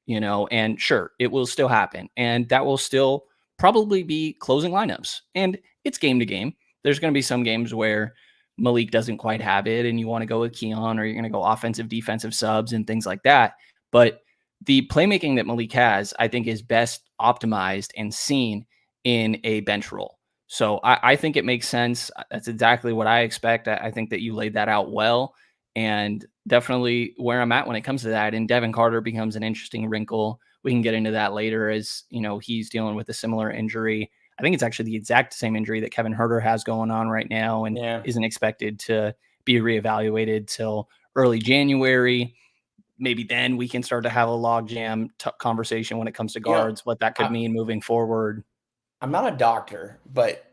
and sure, it will still happen. And that will still probably be closing lineups. And it's game to game. There's going to be some games where Malik doesn't quite have it and you want to go with Keon, or you're going to go offensive, defensive subs and things like that. But the playmaking that Malik has, I think, is best optimized and seen in a bench role. So I think it makes sense. That's exactly what I expect. I think that you laid that out well, and definitely where I'm at when it comes to that. And Devin Carter becomes an interesting wrinkle. We can get into that later, as he's dealing with a similar injury. I think it's actually the exact same injury that Kevin Huerter has going on right now, and isn't expected to be reevaluated till early January. Maybe then we can start to have a logjam conversation when it comes to guards, what that could mean moving forward. I'm not a doctor, but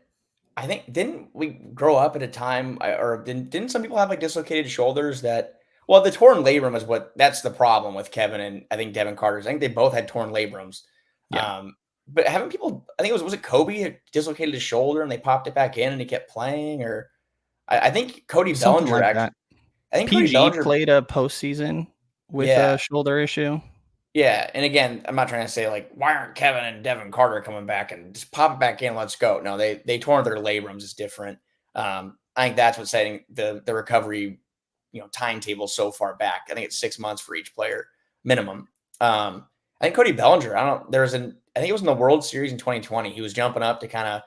I think, didn't we grow up at a time, or didn't some people have like dislocated shoulders that, well, the torn labrum is that's the problem with Kevin and I think Devin Carter's. I think they both had torn labrums. Yeah. But haven't people, I think was it Kobe who dislocated his shoulder and they popped it back in and he kept playing? Or I think Cody Something Bellinger like that. I think PG played a postseason with a shoulder issue. Yeah, and again, I'm not trying to say like why aren't Kevin and Devin Carter coming back and just pop it back in, let's go. No, they tore their labrums is different. I think that's what's setting the recovery, timetable so far back. I think it's 6 months for each player minimum. I think Cody Bellinger. I think it was in the World Series in 2020. He was jumping up to kind of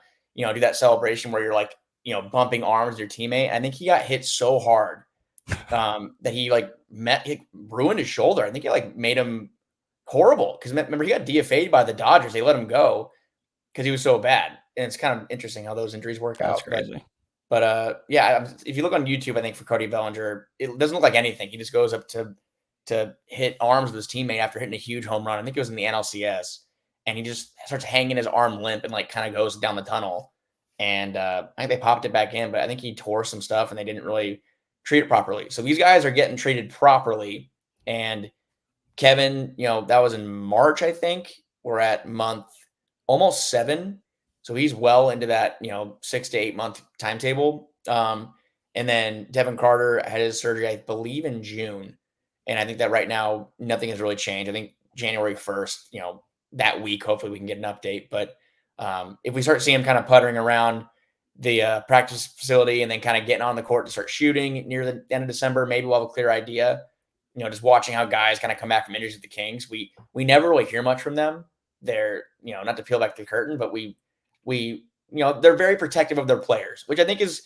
do that celebration where you're like bumping arms with your teammate. I think he got hit so hard that he ruined his shoulder. I think it made him horrible because remember he got DFA'd by the Dodgers. They let him go because he was so bad. And it's kind of interesting how those injuries work That's out. crazy. But if you look on YouTube, I think for Cody Bellinger, it doesn't look like anything. He just goes up to hit arms with his teammate after hitting a huge home run. I think it was in the NLCS, and he just starts hanging his arm limp and kind of goes down the tunnel. And I think they popped it back in, but I think he tore some stuff and they didn't really treat it properly. So these guys are getting treated properly. And Kevin, that was in March, I think. We're at month almost 7. So he's well into that, 6 to 8 month timetable. And then Devin Carter had his surgery, I believe, in June. And I think that right now, nothing has really changed. I think January 1st, that week, hopefully we can get an update. But if we start seeing him kind of puttering around the practice facility and then kind of getting on the court to start shooting near the end of December, maybe we'll have a clear idea. Just watching how guys kind of come back from injuries with the Kings. We never really hear much from them. They're, not to peel back the curtain, but we they're very protective of their players, which I think is,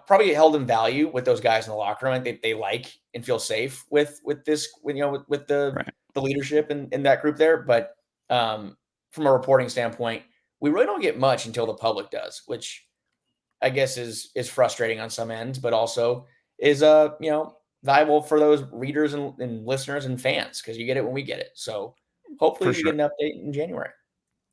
probably held in value with those guys in the locker room. They like and feel safe with this, with the leadership in that group there. But from a reporting standpoint, we really don't get much until the public does, which I guess is frustrating on some ends, but also is valuable for those readers and listeners and fans because you get it when we get it. So hopefully we get an update in January.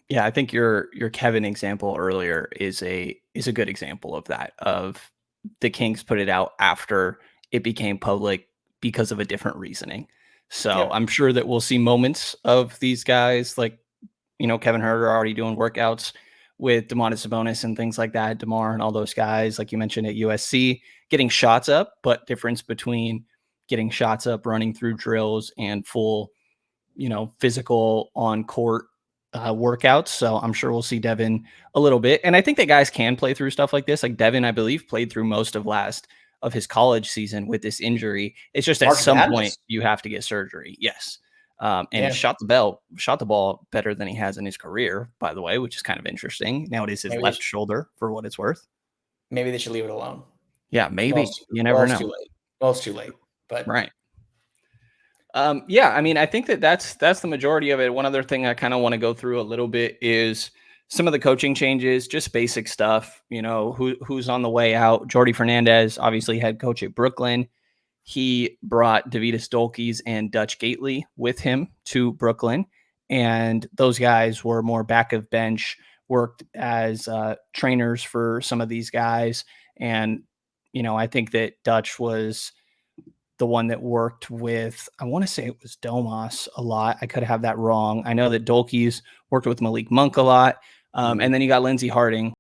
Yeah, I think your Kevin example earlier is a good example of that. Of the Kings put it out after it became public because of a different reasoning. So I'm sure that we'll see moments of these guys like Kevin Huerter already doing workouts with Domantas Sabonis and things like that, DeMar and all those guys, like you mentioned at USC, getting shots up, but difference between getting shots up, running through drills, and full, physical on court workouts. So I'm sure we'll see Devin a little bit. And I think that guys can play through stuff like this. Like Devin, I believe, played through most of his college season with this injury. It's just at some point you have to get surgery. Yes. And shot the ball better than he has in his career, by the way, which is kind of interesting. Now it is his left shoulder for what it's worth. Maybe they should leave it alone. Yeah, maybe. You never know. It's too late. But right. I mean, I think that's the majority of it. One other thing I kind of want to go through a little bit is some of the coaching changes, just basic stuff. Who's on the way out. Jordi Fernandez, obviously head coach at Brooklyn. He brought Davidas Dolkes and Dutch Gately with him to Brooklyn, and those guys were more back of bench, worked as trainers for some of these guys. And, I think that Dutch was the one that worked with, I want to say it was Domas a lot. I could have that wrong. I know that Dolkes worked with Malik Monk a lot. And then you got Lindsey Harding,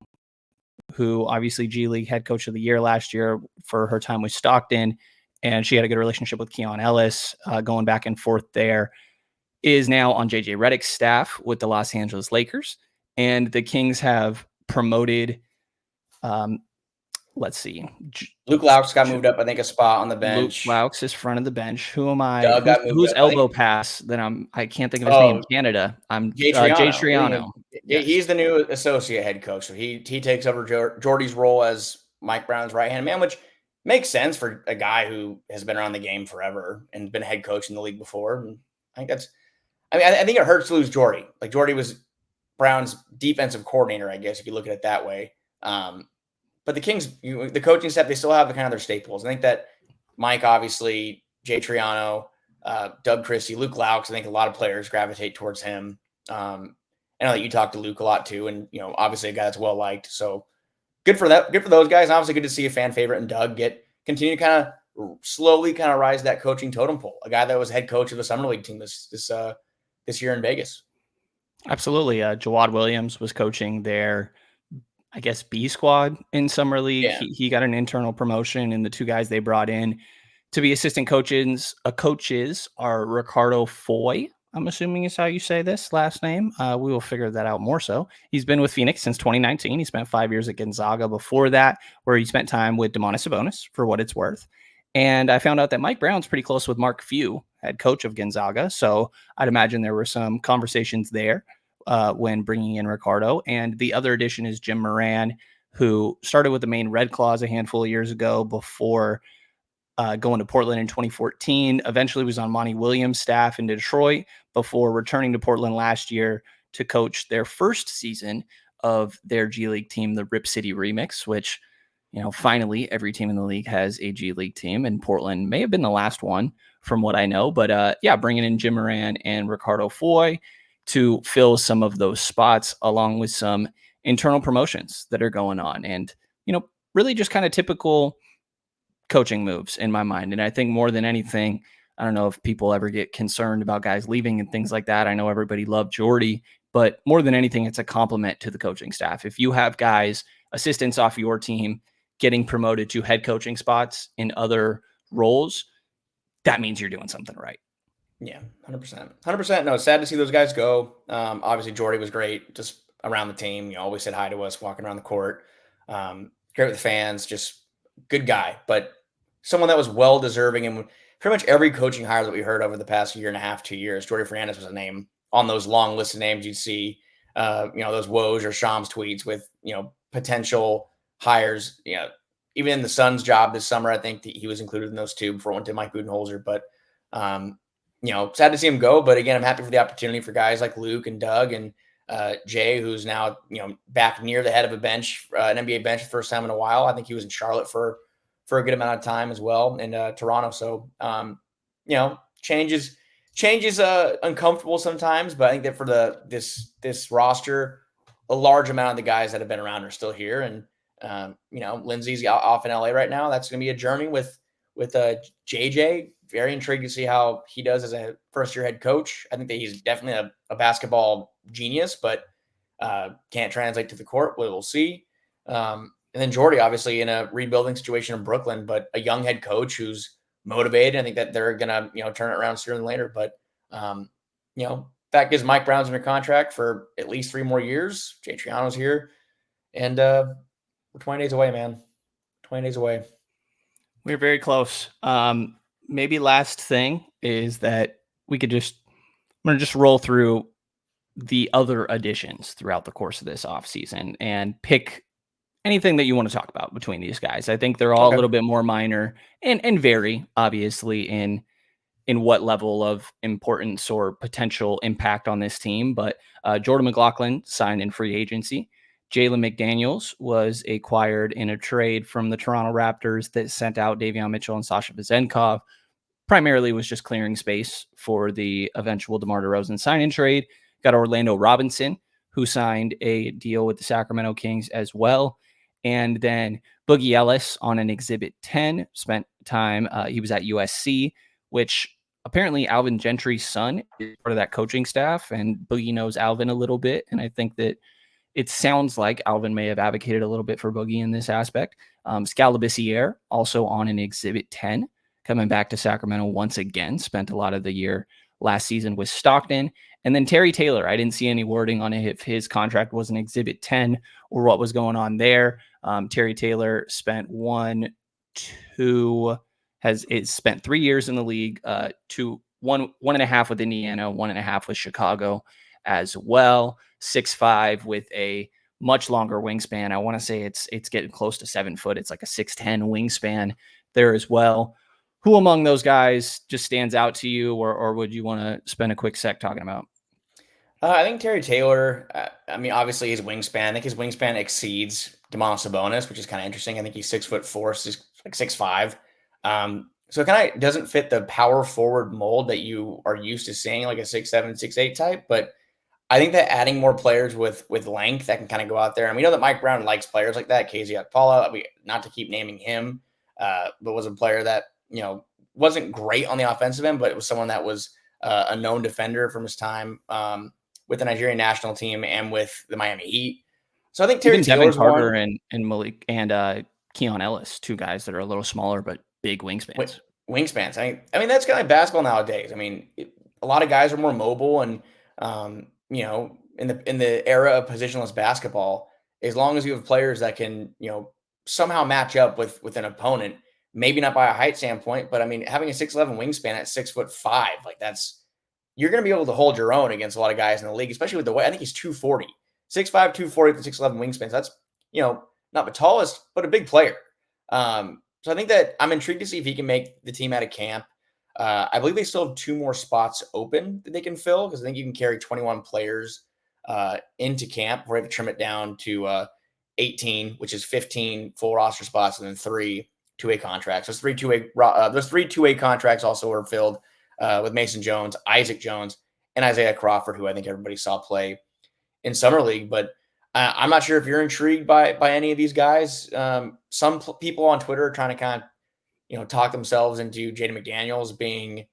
who obviously G League head coach of the year last year for her time with Stockton. And she had a good relationship with Keon Ellis, going back and forth there, is now on JJ Redick's staff with the Los Angeles Lakers. And the Kings have promoted, let's see. Luke Laux got moved up, I think, a spot on the bench. Luke Laux is front of the bench. Who am I? Who's elbow pass that I can't think of his name. Canada. I'm Jay Triano. Yes. He's the new associate head coach. So he takes over Jordy's role as Mike Brown's right-hand man, which makes sense for a guy who has been around the game forever and been head coach in the league before. And I think it hurts to lose Jordy. Like Jordy was Brown's defensive coordinator, I guess, if you look at it that way. But the Kings, the coaching staff, they still have the kind of their staples. I think that Mike, obviously, Jay Triano, Doug Christie, Luke Laux, I think a lot of players gravitate towards him. I know that you talk to Luke a lot too, and obviously a guy that's well liked. So good for that. Good for those guys. And obviously good to see a fan favorite and Doug continue to kind of slowly kind of rise that coaching totem pole. A guy that was head coach of the summer league team this year in Vegas. Absolutely. Jawad Williams was coaching their, I guess, B squad in summer league. Yeah. He got an internal promotion, and the two guys they brought in to be assistant coaches are Ricardo Foy, I'm assuming is how you say this last name. We will figure that out more so. He's been with Phoenix since 2019. He spent 5 years at Gonzaga before that, where he spent time with Domantas Sabonis, for what it's worth. And I found out that Mike Brown's pretty close with Mark Few, head coach of Gonzaga. So I'd imagine there were some conversations there when bringing in Ricardo. And the other addition is Jim Moran, who started with the Maine Red Claws a handful of years ago before going to Portland in 2014. Eventually was on Monty Williams' staff in Detroit before returning to Portland last year to coach their first season of their G League team, the Rip City Remix, which, finally every team in the league has a G League team, and Portland may have been the last one from what I know. But bringing in Jim Moran and Ricardo Foy to fill some of those spots, along with some internal promotions that are going on. And, really just kind of typical coaching moves in my mind. And I think more than anything, I don't know if people ever get concerned about guys leaving and things like that. I know everybody loved Jordy, but more than anything, it's a compliment to the coaching staff. If you have guys, assistants off your team getting promoted to head coaching spots in other roles, that means you're doing something right. Yeah, 100%. 100%. No, it's sad to see those guys go. Obviously, Jordy was great just around the team. Always said hi to us walking around the court. Great with the fans, just good guy. But someone that was well deserving, and pretty much every coaching hire that we heard over the past year and a half, 2 years, Jordy Fernandez was a name on those long list of names you'd see, those Woj or Shams tweets with, potential hires, even in the Suns job this summer, I think he was included in those two before it went to Mike Budenholzer. But, sad to see him go. But again, I'm happy for the opportunity for guys like Luke and Doug and Jay, who's now, back near the head of a bench, an NBA bench, the first time in a while. I think he was in Charlotte for a good amount of time as well in Toronto. So, change is uncomfortable sometimes, but I think that for this roster, a large amount of the guys that have been around are still here. And, Lindsey's off in LA right now. That's going to be a journey with JJ. Very intrigued to see how he does as a first-year head coach. I think that he's definitely a basketball genius, but can't translate to the court. We'll see. And then Jordy, obviously, in a rebuilding situation in Brooklyn, but a young head coach who's motivated. I think that they're going to, turn it around sooner than later. But, fact is Mike Brown's under contract for at least 3 more years. Jay Triano's here. And we're 20 days away, man. 20 days away. We're very close. Maybe last thing is that I'm going to just roll through the other additions throughout the course of this offseason and pick anything that you want to talk about between these guys. I think they're all a little bit more minor and vary, obviously, in what level of importance or potential impact on this team. But Jordan McLaughlin signed in free agency. Jalen McDaniels was acquired in a trade from the Toronto Raptors that sent out Davion Mitchell and Sasha Vezenkov. Primarily was just clearing space for the eventual DeMar DeRozan sign-in trade. Got Orlando Robinson, who signed a deal with the Sacramento Kings as well. And then Boogie Ellis on an Exhibit 10, spent time. He was at USC, which apparently Alvin Gentry's son is part of that coaching staff, and Boogie knows Alvin a little bit. And I think that it sounds like Alvin may have advocated a little bit for Boogie in this aspect. Skal Labissiere, also on an Exhibit 10, coming back to Sacramento once again, spent a lot of the year last season with Stockton. And then Terry Taylor, I didn't see any wording on it if his contract was an Exhibit 10 or what was going on there. Terry Taylor spent spent 3 years in the league, 1.5 with Indiana, 1.5 with Chicago as well. 6'5" with a much longer wingspan. I want to say it's getting close to 7 foot. It's like a 6'10" wingspan there as well. Who among those guys just stands out to you, or would you want to spend a quick sec talking about? I think Terry Taylor, obviously his wingspan, I think his wingspan exceeds Domantas Sabonis, which is kind of interesting. I think he's 6'4", so he's like 6'5". So it kind of doesn't fit the power forward mold that you are used to seeing, like a 6'7", 6'8" type. But I think that adding more players with length that can kind of go out there, and we know that Mike Brown likes players like that. KZ Okpala, not to keep naming him, but was a player that, wasn't great on the offensive end, but it was someone that was a known defender from his time with the Nigerian national team and with the Miami Heat. So I think Terry Taylor's Carter and Malik and Keon Ellis, 2 guys that are a little smaller but big wingspans. Wingspans. I mean that's kind of basketball nowadays. a lot of guys are more mobile, and you know, in the era of positionless basketball, as long as you have players that can, you know, somehow match up with an opponent, maybe not by a height standpoint, but I mean, having a 6'11" wingspan at 6'5", like that's you're going to be able to hold your own against a lot of guys in the league, especially with the way I think he's 240, 6'5", 240 with 6'11" wingspans. That's, you know, not the tallest, but a big player. So I think that I'm intrigued to see if he can make the team out of camp. I believe they still have 2 more spots open that they can fill, because I think you can carry 21 players into camp. We're going to trim it down to 18, which is 15 full roster spots, and then 3 two-way contracts. Those 3 two-way contracts also were filled with Mason Jones, Isaac Jones, and Isaiah Crawford, who I think everybody saw play in Summer League. But I'm not sure if you're intrigued by any of these guys. Some people on Twitter are trying to kind of, you know, talk themselves into Jaden McDaniels being,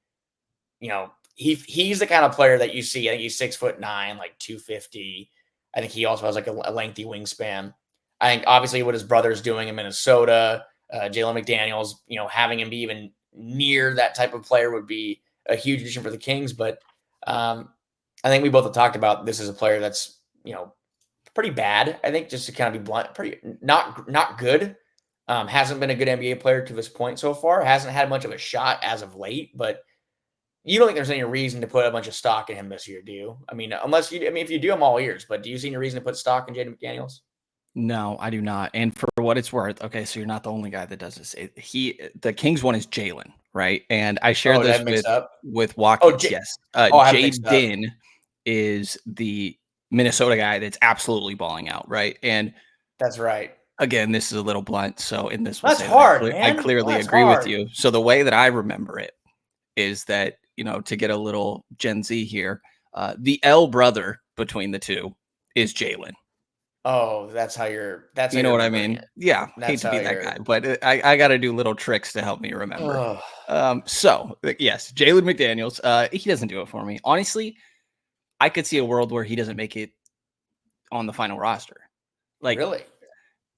you know, he's the kind of player that you see. I think he's 6'9", like 250. I think he also has like a lengthy wingspan. I think obviously what his brother's doing in Minnesota, Jalen McDaniels, you know, having him be even near that type of player would be a huge addition for the Kings. But I think we both have talked about this as a player that's, you know, pretty bad. I think, just to kind of be blunt, pretty not good. Hasn't been a good NBA player to this point so far. Hasn't had much of a shot as of late, but you don't think there's any reason to put a bunch of stock in him this year, do you? I mean, if you do, I'm all ears, but do you see any reason to put stock in Jaden McDaniels? No, I do not. And for what it's worth, okay, so you're not the only guy that does this. The Kings one is Jalen, right? And I shared this with Watkins. Yes. Jaden is the Minnesota guy that's absolutely balling out, right? And that's right. Again, this is a little blunt, so in this, that's hard, man. I clearly agree with you. So the way that I remember it is that, you know, to get a little Gen Z here, the L brother between the two is Jalen. Oh, that's how you're. That's you know what I mean. It. Yeah, hate to be that guy, but I got to do little tricks to help me remember. So yes, Jalen McDaniels. He doesn't do it for me. Honestly, I could see a world where he doesn't make it on the final roster. Like, really,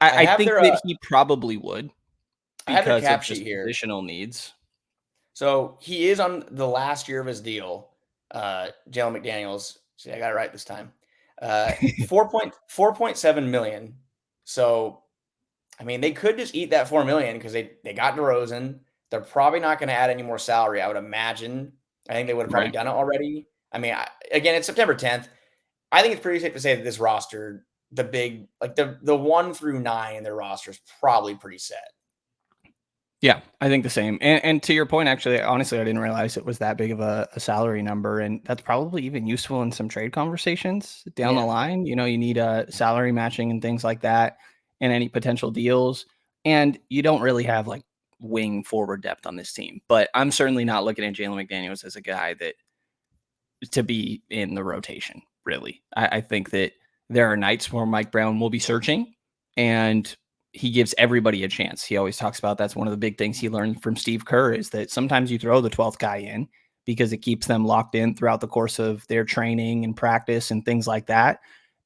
I think that he probably would, because of just positional needs. So he is on the last year of his deal. Jalen McDaniels. See, I got it right this time. 4.7 million. So, I mean, they could just eat that 4 million because they got DeRozan. They're probably not going to add any more salary, I would imagine. I think they would have probably done it already. I mean, again, it's September 10th. I think it's pretty safe to say that this roster, the 1 through 9 in their roster, is probably pretty set. Yeah, I think the same. And to your point, actually, honestly, I didn't realize it was that big of a salary number. And that's probably even useful in some trade conversations down the line. You know, you need a salary matching and things like that, and any potential deals. And you don't really have like wing forward depth on this team. But I'm certainly not looking at Jalen McDaniels as a guy that to be in the rotation, really. I think that there are nights where Mike Brown will be searching, and he gives everybody a chance. He always talks about that's one of the big things he learned from Steve Kerr, is that sometimes you throw the 12th guy in because it keeps them locked in throughout the course of their training and practice and things like that.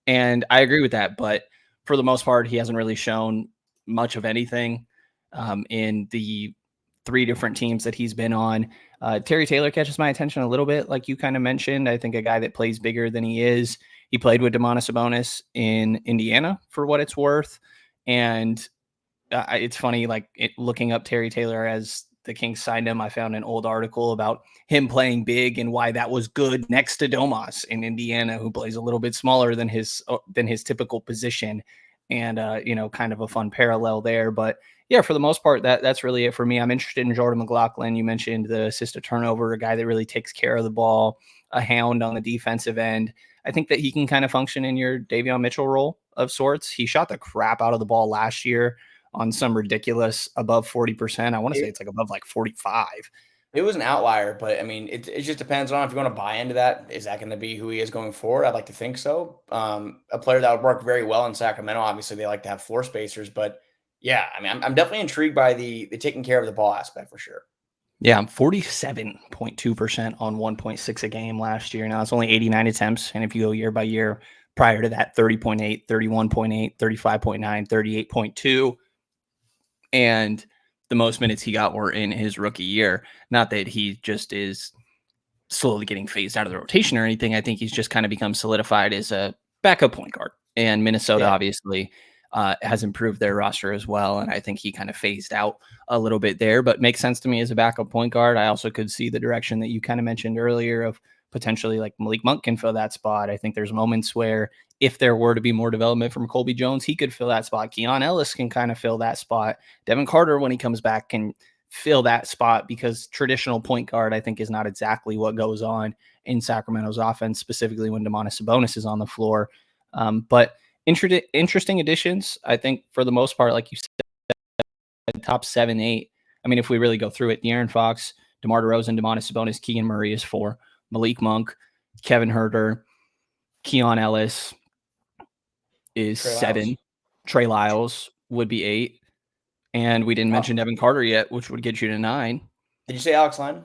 And I agree with that. But for the most part, he hasn't really shown much of anything in the 3 different teams that he's been on. Terry Taylor catches my attention a little bit, like you kind of mentioned. I think a guy that plays bigger than he is. He played with Domantas Sabonis in Indiana, for what it's worth. And it's funny, like looking up Terry Taylor as the Kings signed him, I found an old article about him playing big and why that was good next to Domas in Indiana, who plays a little bit smaller than his typical position. And, you know, kind of a fun parallel there. But yeah, for the most part, that's really it for me. I'm interested in Jordan McLaughlin. You mentioned the assist to turnover, a guy that really takes care of the ball, a hound on the defensive end. I think that he can kind of function in your Davion Mitchell role of sorts. He shot the crap out of the ball last year on some ridiculous above 40%. I want to say it's like above like 45. It was an outlier, but I mean, it just depends on if you want to buy into that. Is that going to be who he is going forward? I'd like to think so. A player that would work very well in Sacramento. Obviously, they like to have floor spacers, but yeah, I mean, I'm definitely intrigued by the taking care of the ball aspect for sure. Yeah, 47.2% on 1.6 a game last year. Now it's only 89 attempts. And if you go year by year, prior to that, 30.8, 31.8, 35.9, 38.2. And the most minutes he got were in his rookie year. Not that he just is slowly getting phased out of the rotation or anything. I think he's just kind of become solidified as a backup point guard. And Minnesota obviously has improved their roster as well. And I think he kind of phased out a little bit there, but makes sense to me as a backup point guard. I also could see the direction that you kind of mentioned earlier of potentially like Malik Monk can fill that spot. I think there's moments where if there were to be more development from Colby Jones, he could fill that spot. Keon Ellis can kind of fill that spot. Devin Carter, when he comes back, can fill that spot, because traditional point guard, I think, is not exactly what goes on in Sacramento's offense, specifically when Domantas Sabonis is on the floor. But interesting additions, I think, for the most part, like you said, top 7, 8. I mean, if we really go through it, De'Aaron Fox, DeMar DeRozan, Domantas Sabonis, Keegan Murray is 4. Malik Monk, Kevin Huerter, Keon Ellis is 7. Trey Lyles would be 8. And we didn't mention Devin Carter yet, which would get you to 9. Did you say Alex Line?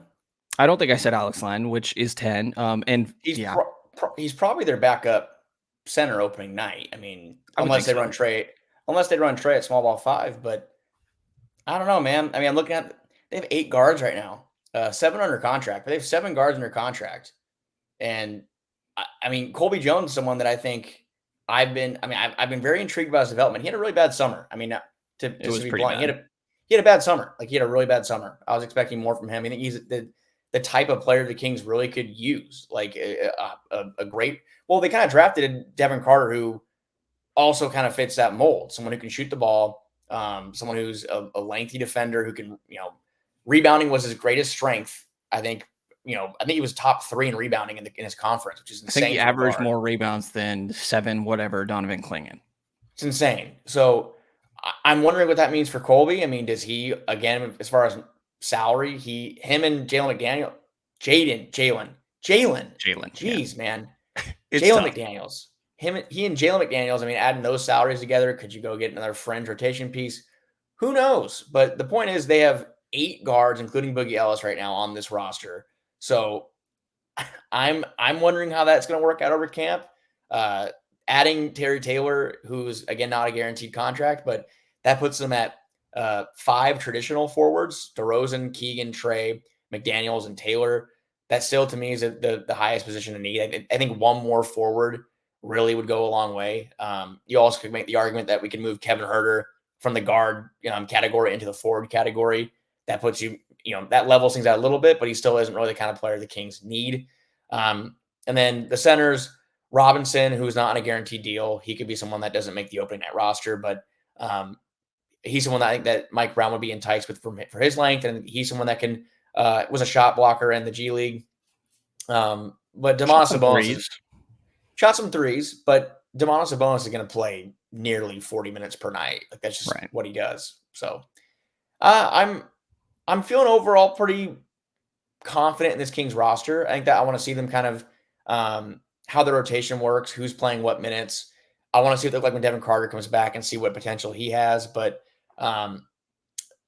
I don't think I said Alex Line, which is 10. And he's probably their backup center opening night. I mean, unless they run Trey at small ball 5. But I don't know, man. I mean, I'm looking at, they have 8 guards right now, 7 under contract, but they have 7 guards under contract. And I mean, Colby Jones is someone that I think I've been very intrigued about his development. He had a really bad summer. I mean, to be blunt, he had a bad summer. Like, he had a really bad summer. I was expecting more from him. I think he's the type of player the Kings really could use. Like a great. Well, they kind of drafted Devin Carter, who also kind of fits that mold. Someone who can shoot the ball. Someone who's a lengthy defender who can, rebounding was his greatest strength. I think he was top 3 in rebounding in his conference, which is insane. I think he averaged more rebounds than 7 whatever Donovan Clingan. It's insane. So I'm wondering what that means for Colby. I mean, does he, again, as far as salary, him and Jalen. Jeez, man. Jalen McDaniels. He and Jalen McDaniels, I mean, adding those salaries together, could you go get another fringe rotation piece? Who knows? But the point is, they have 8 guards, including Boogie Ellis right now on this roster. So I'm wondering how that's going to work out over camp. Adding Terry Taylor, who's, again, not a guaranteed contract, but that puts them at 5 traditional forwards: DeRozan, Keegan, Trey, McDaniels, and Taylor. That still, to me, is the highest position to need. I think one more forward really would go a long way. You also could make the argument that we can move Kevin Huerter from the guard category into the forward category. That puts you, that levels things out a little bit, but he still isn't really the kind of player the Kings need. And then the centers, Robinson, who's not on a guaranteed deal. He could be someone that doesn't make the opening night roster, but he's someone that I think that Mike Brown would be enticed with for his length, and he's someone that can was a shot blocker in the G League. But Domantas Sabonis shot some threes, but Domantas Sabonis is going to play nearly 40 minutes per night. Like, that's just what he does. So I'm feeling overall pretty confident in this Kings roster. I think that I want to see them kind of how the rotation works, who's playing what minutes. I want to see what they look like when Devin Carter comes back and see what potential he has. But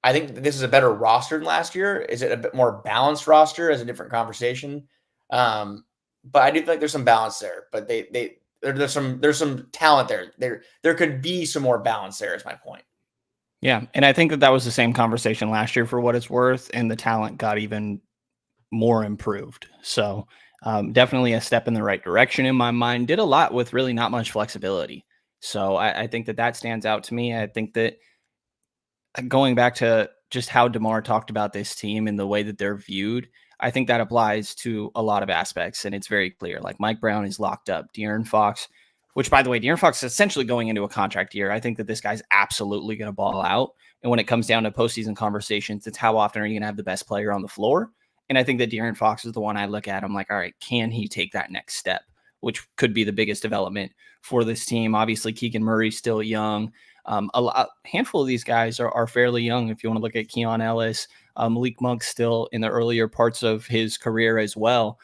I think this is a better roster than last year. Is it a bit more balanced roster? As a different conversation. But I do think there's some balance there. But there's some talent there. There could be some more balance there, is my point. Yeah, and I think that was the same conversation last year, for what it's worth, and the talent got even more improved. So definitely a step in the right direction in my mind. Did a lot with really not much flexibility. So I think that stands out to me. I think that going back to just how DeMar talked about this team and the way that they're viewed, I think that applies to a lot of aspects, and it's very clear. Like, Mike Brown is locked up. De'Aaron Fox, which, by the way, De'Aaron Fox is essentially going into a contract year. I think that this guy's absolutely going to ball out. And when it comes down to postseason conversations, it's how often are you going to have the best player on the floor? And I think that De'Aaron Fox is the one I look at. I'm like, all right, can he take that next step, which could be the biggest development for this team? Obviously, Keegan Murray's still young. A handful of these guys are fairly young. If you want to look at Keon Ellis, Malik Monk still in the earlier parts of his career as well.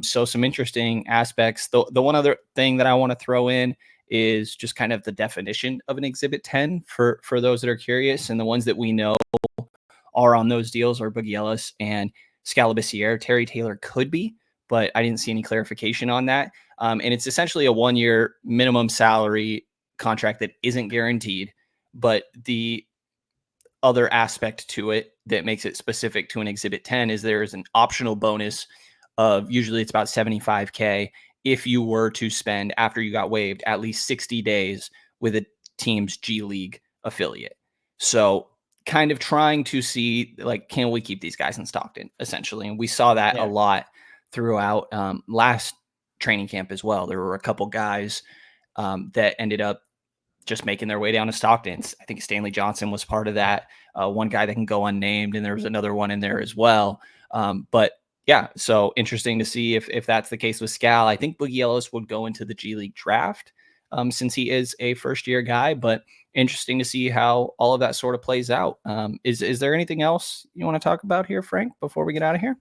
So some interesting aspects. The one other thing that I want to throw in is just kind of the definition of an Exhibit 10 for those that are curious. And the ones that we know are on those deals are Boogie Ellis and Skal Labissiere. Terry Taylor could be, but I didn't see any clarification on that. And it's essentially a 1-year minimum salary contract that isn't guaranteed, but the other aspect to it that makes it specific to an Exhibit 10 is there is an optional bonus of usually it's about $75K if you were to spend after you got waived at least 60 days with a team's G League affiliate. So kind of trying to see, like, can we keep these guys in Stockton essentially? And we saw that a lot throughout last training camp as well. There were a couple guys that ended up just making their way down to Stockton. I think Stanley Johnson was part of that. One guy that can go unnamed, and there was another one in there as well. But yeah, so interesting to see if that's the case with Skal. I think Boogie Ellis would go into the G League draft since he is a first-year guy, but interesting to see how all of that sort of plays out. Is there anything else you want to talk about here, Frank, before we get out of here?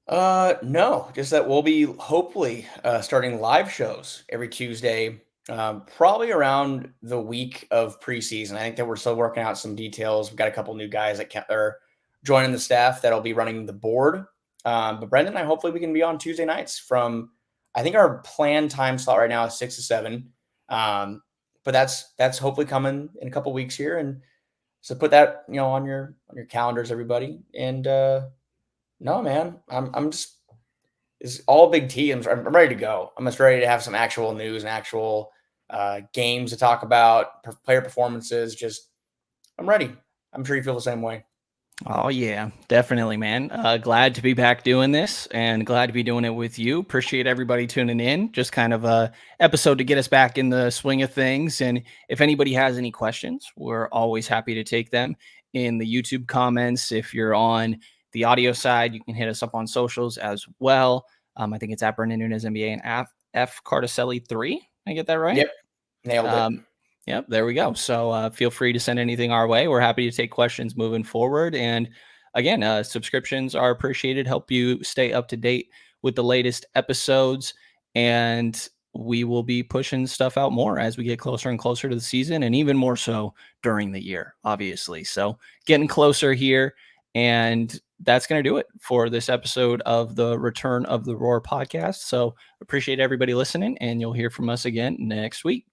No, just that we'll be hopefully starting live shows every Tuesday, probably around the week of preseason. I think that we're still working out some details. We've got a couple new guys that are joining the staff that'll be running the board. But Brenden, hopefully we can be on Tuesday nights from, I think our planned time slot right now is 6 to 7. But that's hopefully coming in a couple weeks here. And so put that, on your calendars, everybody. And, no, man, I'm just, it's all Big T. I'm ready to go. I'm just ready to have some actual news and actual games to talk about, player performances. Just, I'm ready. I'm sure you feel the same way. Oh, yeah, definitely, man. Glad to be back doing this and glad to be doing it with you. Appreciate everybody tuning in. Just kind of a episode to get us back in the swing of things. And if anybody has any questions, we're always happy to take them in the YouTube comments. If you're on the audio side, you can hit us up on socials as well. I think it's at Brenden Nunes NBA and F Cartoscelli 3. I get that right? Yep. Nailed it. Yep, there we go. So feel free to send anything our way. We're happy to take questions moving forward. And again, subscriptions are appreciated, help you stay up to date with the latest episodes. And we will be pushing stuff out more as we get closer and closer to the season, and even more so during the year, obviously. So getting closer here. And that's going to do it for this episode of the Return of the Roar podcast. So appreciate everybody listening, and you'll hear from us again next week.